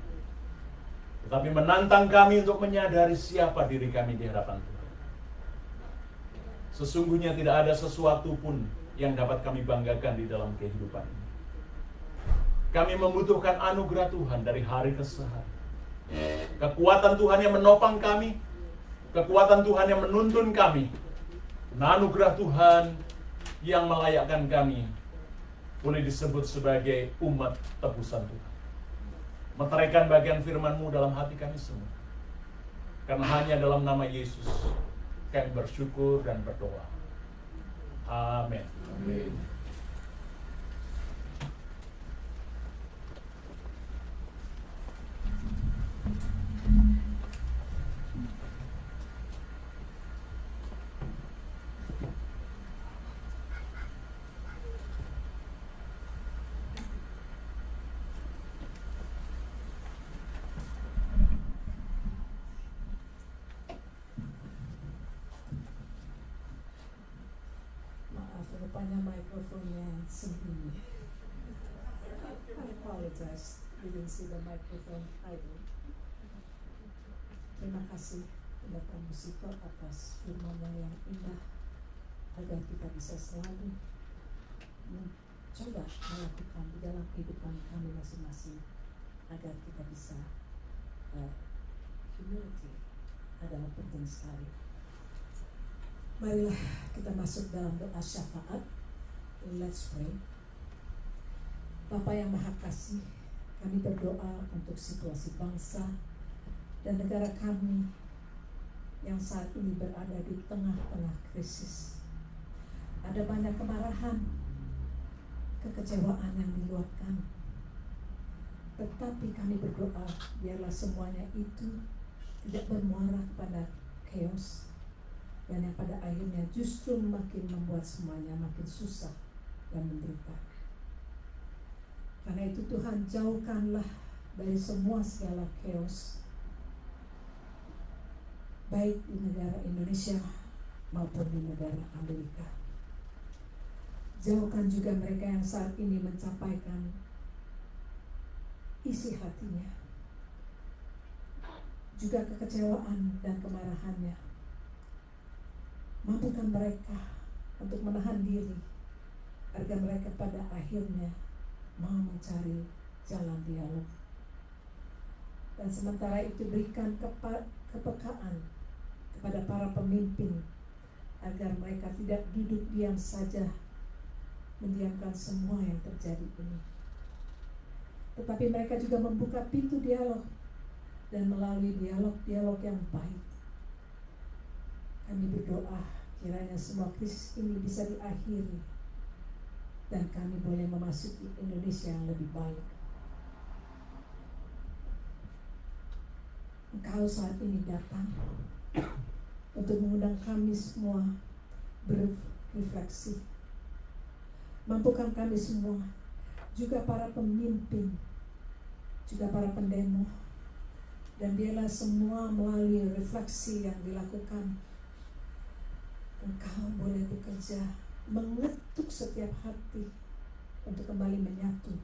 tetapi menantang kami untuk menyadari siapa diri kami di hadapan Tuhan. Sesungguhnya tidak ada sesuatu pun yang dapat kami banggakan di dalam kehidupan ini. Kami membutuhkan anugerah Tuhan dari hari ke hari. Kekuatan Tuhan yang menopang kami, kekuatan Tuhan yang menuntun kami, dan anugerah Tuhan yang melayakkan kami boleh disebut sebagai umat tebusan Tuhan. Meteraikan bagian firman-Mu dalam hati kami semua. Karena hanya dalam nama Yesus kami bersyukur dan berdoa. Amin. Amin. Rupanya mikrofonnya sembunyi. I apologize. You didn't see the microphone hiding. Terima kasih pendeta Musiko atas firman-Nya yang indah, agar kita bisa selalu mencoba melakukan di dalam kehidupan kami masing-masing, agar kita bisa humility adalah penting sekali. Marilah kita masuk dalam doa syafaat. Let's pray. Bapa yang Maha Kasih, kami berdoa untuk situasi bangsa dan negara kami yang saat ini berada di tengah-tengah krisis. Ada banyak kemarahan, kekecewaan yang diluapkan. Tetapi kami berdoa, biarlah semuanya itu tidak bermuara kepada chaos, dan yang pada akhirnya justru makin membuat semuanya makin susah dan menderita. Karena itu Tuhan, jauhkanlah dari semua segala chaos, baik di negara Indonesia maupun di negara Amerika. Jauhkan juga mereka yang saat ini mencapaikan isi hatinya, juga kekecewaan dan kemarahannya. Mampukan mereka untuk menahan diri, agar mereka pada akhirnya mau mencari jalan dialog. Dan sementara itu berikan kepekaan kepada para pemimpin, agar mereka tidak duduk diam saja mendiamkan semua yang terjadi ini, tetapi mereka juga membuka pintu dialog, dan melalui dialog yang baik kami berdoa kiranya semua krisis ini bisa diakhiri dan kami boleh memasuki Indonesia yang lebih baik. Engkau saat ini datang untuk mengundang kami semua berrefleksi. Mampukan kami semua, juga para pemimpin, juga para pendemo, dan biarlah semua melalui refleksi yang dilakukan, Engkau boleh bekerja mengetuk setiap hati untuk kembali menyatu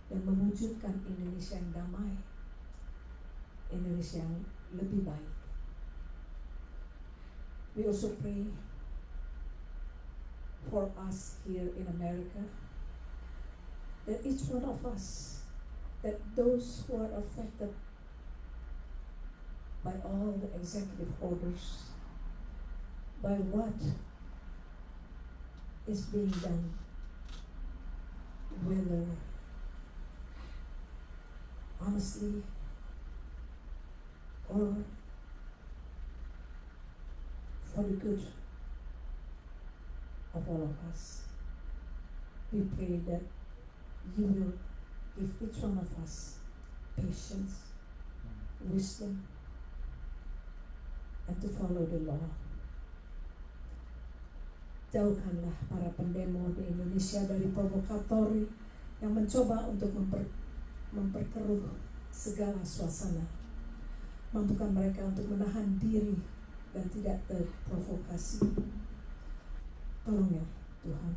dan mewujudkan Indonesia yang damai, Indonesia yang lebih baik. We also pray for us here in America, that each one of us, that those who are affected by all the executive orders, by what is being done, whether honestly or for the good of all of us, we pray that you will give each one of us patience, wisdom, and to follow the law. Jauhkanlah para pendemo di Indonesia dari provokator yang mencoba untuk memperkeruh segala suasana. Mampukan mereka untuk menahan diri dan tidak terprovokasi. Tolong ya Tuhan.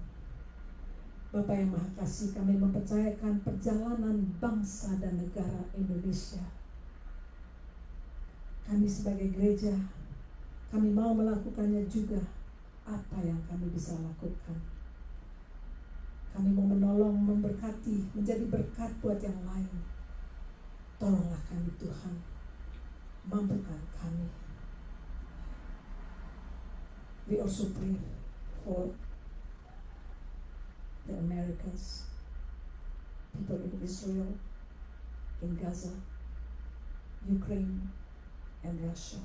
Bapa yang Maha Kasih, kami mempercayakan perjalanan bangsa dan negara Indonesia. Kami sebagai gereja, kami mau melakukannya juga. Apa yang kami bisa lakukan? Kami mau menolong, memberkati, menjadi berkat buat yang lain. Tolonglah kami Tuhan, mampukan kami. We also pray for the Americans, people in Israel, in Gaza, Ukraine, and Russia.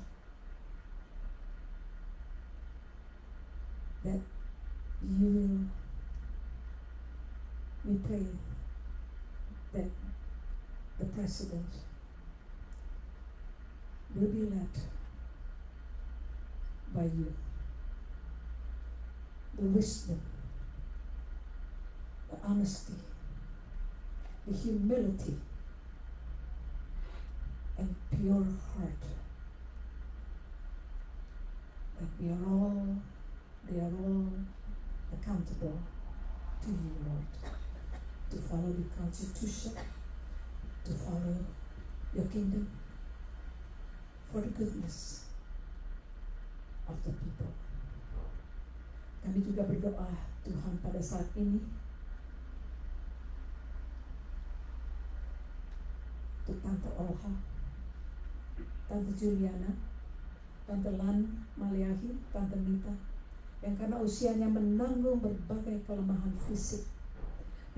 That you will, we pray that the president will be led by you. The wisdom, the honesty, the humility, and pure heart. That they are all accountable to you, Lord, to follow the Constitution, to follow your kingdom, for the goodness of the people. Kami juga berdoa, Tuhan, pada saat ini untuk Tante Olha, Tante Juliana, Tante Lan Maliahi, Tante Mita, yang karena usianya menanggung berbagai kelemahan fisik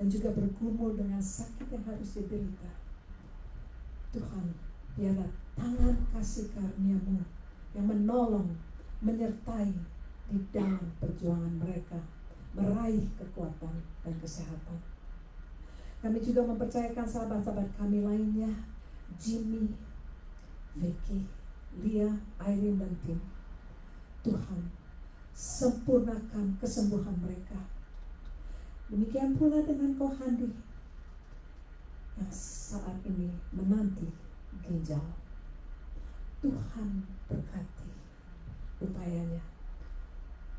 dan juga bergumul dengan sakit yang harus diderita. Tuhan, biarlah tangan kasih karunia-Mu yang menolong, menyertai di dalam perjuangan mereka meraih kekuatan dan kesehatan. Kami juga mempercayakan sahabat-sahabat kami lainnya, Jimmy, Vicky, Lia, Irene, dan Tim. Tuhan, sempurnakan kesembuhan mereka. Demikian pula dengan Kohandi yang saat ini menanti ginjal. Tuhan berkati upayanya.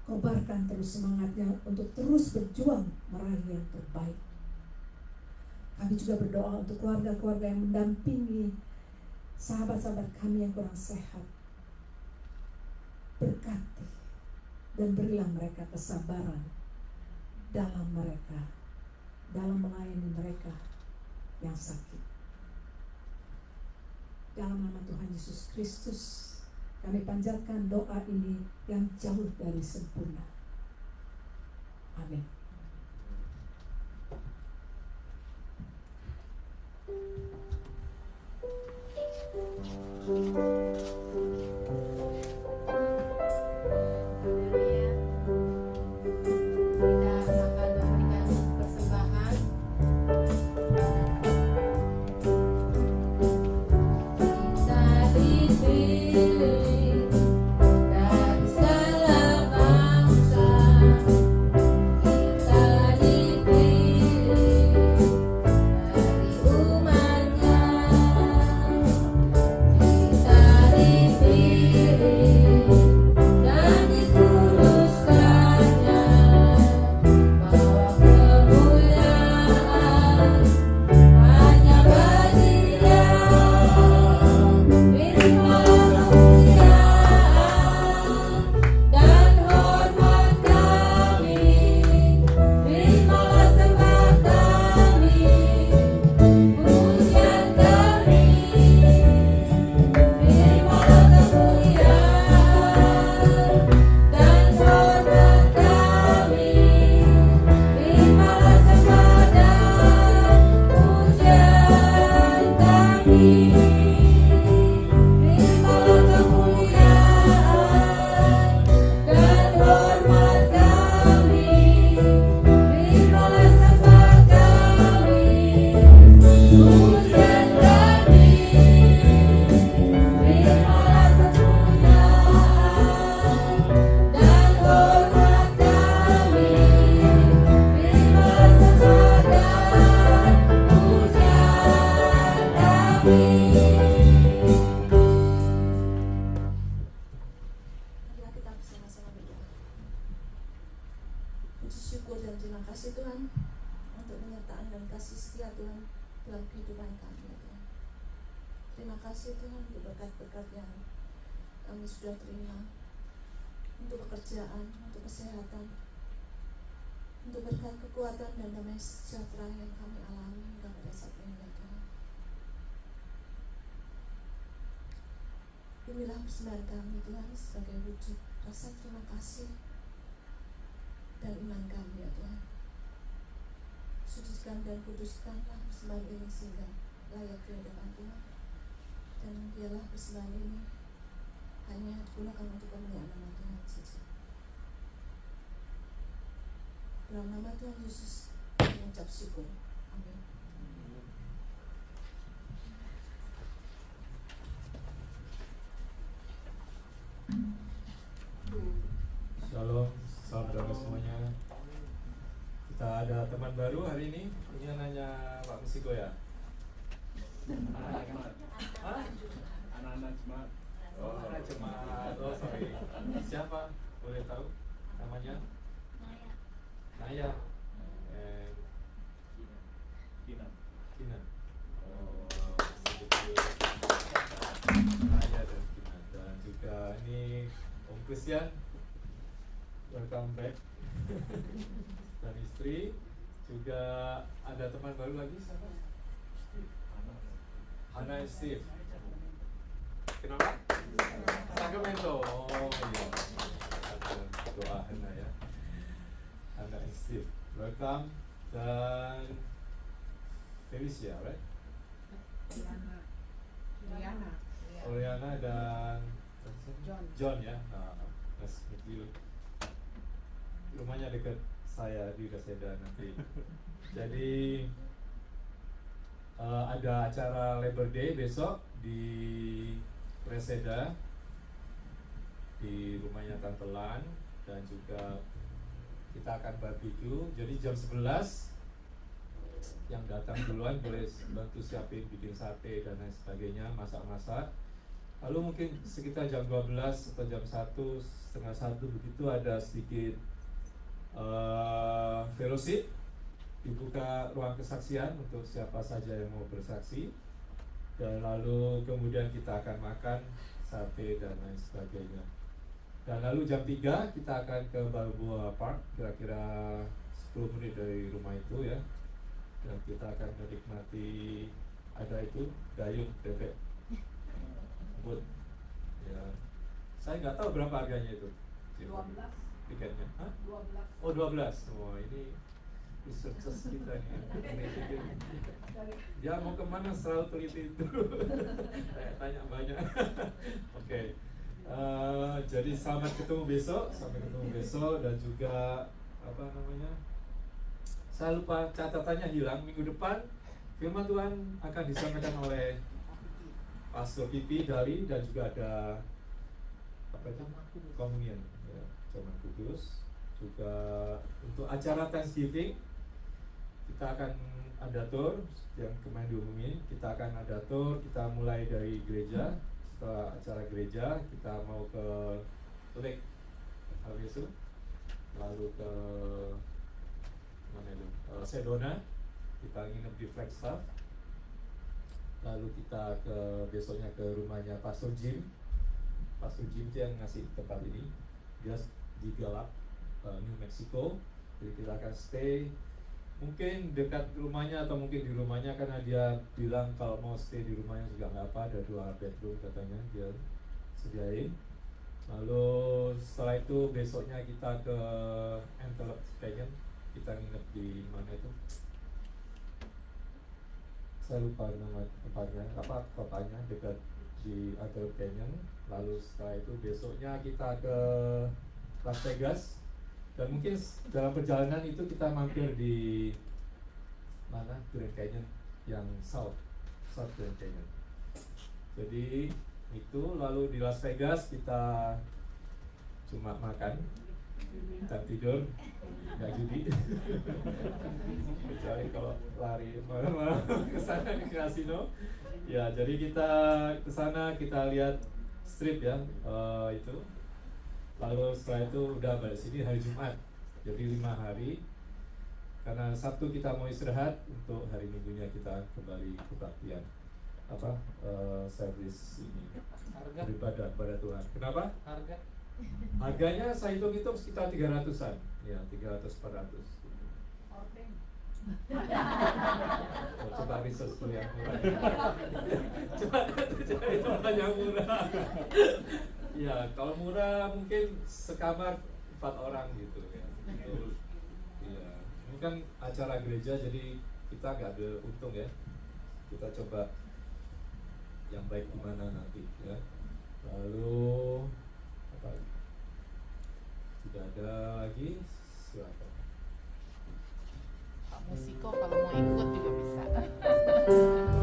Kobarkan terus semangatnya untuk terus berjuang meraih yang terbaik. Kami juga berdoa untuk keluarga-keluarga yang mendampingi sahabat-sahabat kami yang kurang sehat. Berkati dan berilah mereka kesabaran dalam melayani mereka yang sakit. Dalam nama Tuhan Yesus Kristus, kami panjatkan doa ini yang jauh dari sempurna. Amin. Inilah persembahan kami Tuhan sebagai wujud rasa terima kasih dan iman kami ya Tuhan. Sucikan dan kuduskanlah persembahan ini sehingga layak di hadapan Tuhan. Dan biarlah persembahan ini hanya digunakan untuk kemuliaan nama Tuhan saja. Dalam nama Tuhan Yesus mengucap syukur. Amin. Shalom, saudara semuanya. Kita ada teman baru hari ini. Ini nanya Pak Musiko ya? Anak-anak jemaat. Oh, jemaat. Oh, sorry. Siapa? Boleh tahu namanya? Naya. Kina. Oh, Naya dan Kina. Dan juga ini Om Christian. Welcome back. Dan istri. Juga ada teman baru lagi siapa? Hana Steve. Kenapa? Sacramento. Oh iya. Doa Hana ya. Hana Steve. Welcome. dan Felicia, right? Oriana dan John ya. Nice to meet you. Rumahnya dekat saya di Reseda nanti. Jadi ada acara Labor Day besok di Reseda di rumahnya Tante Lan, dan juga kita akan barbecue. Jadi jam 11 yang datang duluan boleh bantu siapin bikin sate dan lain sebagainya, masak-masak. Lalu mungkin sekitar jam 12 atau jam 1, setengah 1 begitu ada sedikit fellowship, dibuka ruang kesaksian untuk siapa saja yang mau bersaksi, dan lalu kemudian kita akan makan sate dan lain sebagainya. Dan lalu jam 3 kita akan ke Balboa Park, kira-kira 10 menit dari rumah itu ya, dan kita akan menikmati ada itu dayung bebek but ya, saya nggak tahu berapa harganya itu 12 tiketnya. Hah? 12. Oh 12. Oh ini researchers kita nih. Ya mau kemana selalu teliti itu. Saya tanya banyak. Oke. Jadi sampai ketemu besok dan juga apa namanya? Saya lupa catatannya hilang. Minggu depan firman Tuhan akan disampaikan oleh Pastor Pipi Dali, dan juga ada apa itu? Komunion ya, Zaman Kudus. Juga untuk acara Thanksgiving kita akan ada tour yang kemarin diumumin. Kita akan ada tour, kita mulai dari gereja. Setelah acara gereja kita mau ke Lake Havasu, lalu ke mana itu? Sedona, kita nginep di Flagstaff. Lalu kita besoknya ke rumahnya Pastor Jim. Pastor Jim yang ngasih tempat ini. Dia di Gallup, New Mexico. Jadi kita akan stay mungkin dekat rumahnya atau mungkin di rumahnya, karena dia bilang kalau mau stay di rumahnya juga nggak apa, ada 2 bedroom katanya dia sediain. Lalu setelah itu besoknya kita ke Antelope Canyon. Kita nginep di mana itu? Saya lupa nama tempatnya, apa kotanya, dekat di Antelope Canyon. Lalu setelah itu besoknya kita ke Las Vegas, dan mungkin dalam perjalanan itu kita mampir di mana, Grand Canyon yang South Grand Canyon. Jadi itu, lalu di Las Vegas kita cuma makan dan tidur, nggak judi. Kecuali kalau lari malam-malam ke sana ke kasino. Ya, jadi kita ke sana, kita lihat strip ya, itu. Lalu setelah itu udah balik sini hari Jumat. Jadi 5 hari. Karena Sabtu kita mau istirahat, untuk hari Minggunya kita kembali kebaktian apa service ini, beribadah pada Tuhan. Kenapa? Harganya saya hitung-hitung sekitar 300-an. Ya, 300-400. Coba research dulu yang murah. Coba cari tempat yang murah. Ya, kalau murah mungkin sekamar 4 orang gitu ya. Gitu. Ya, ini kan acara gereja, jadi kita nggak ada untung ya. Kita coba yang baik di mana nanti ya. Lalu apa? Tidak ada lagi, silakan. Pak Musiko kalau mau ikut juga bisa.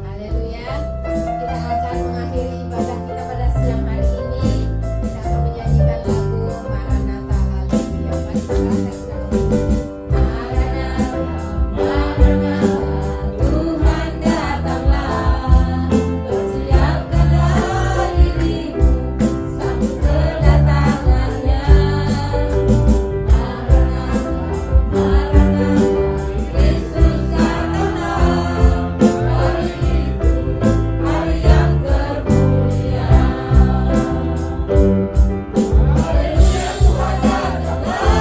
Haleluya. Kita akan mengakhiri ibadah kita pada siang hari ini. Kita akan menyanyikan lagu Maranatha. Haleluya. Mari kita Maranatha, Maranatha, Tuhan datanglah. Bersiapkanlah dirimu, sambut kedatangannya. Maranatha, Maranatha, Kristus datanglah. Hari itu, hari yang termulia. Haleluya, Tuhan datanglah.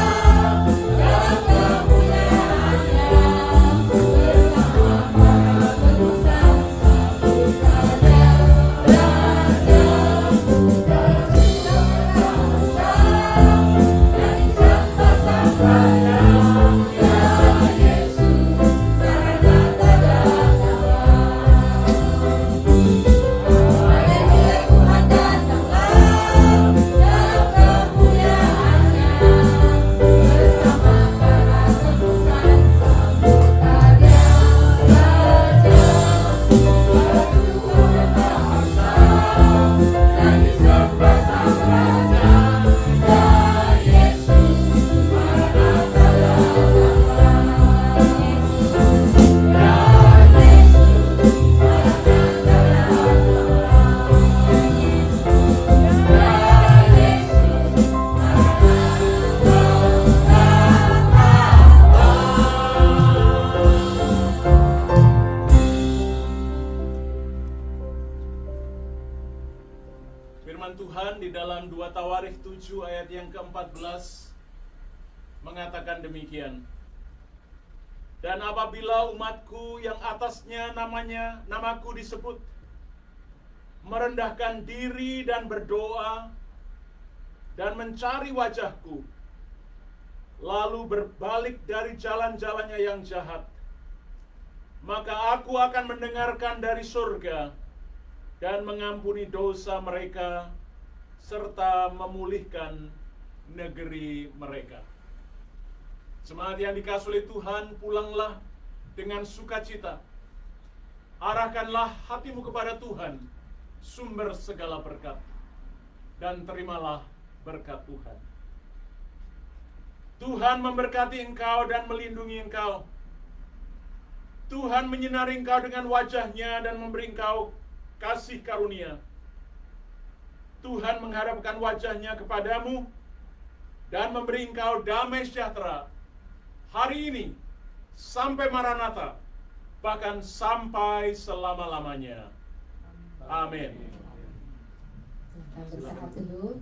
7 ayat yang ke-14 mengatakan demikian. Dan apabila umatku yang atasnya namaku disebut, merendahkan diri dan berdoa, dan mencari wajahku, lalu berbalik dari jalan-jalannya yang jahat, maka aku akan mendengarkan dari surga, dan mengampuni dosa mereka, serta memulihkan negeri mereka. Jemaat yang dikasihi oleh Tuhan, pulanglah dengan sukacita. Arahkanlah hatimu kepada Tuhan, sumber segala berkat, dan terimalah berkat Tuhan. Tuhan memberkati engkau dan melindungi engkau. Tuhan menyinari engkau dengan wajah-Nya dan memberi engkau kasih karunia. Tuhan menghadapkan wajah-Nya kepadamu dan memberi engkau damai sejahtera hari ini sampai Maranatha, bahkan sampai selama-lamanya. Amin. Bersahabat dulu.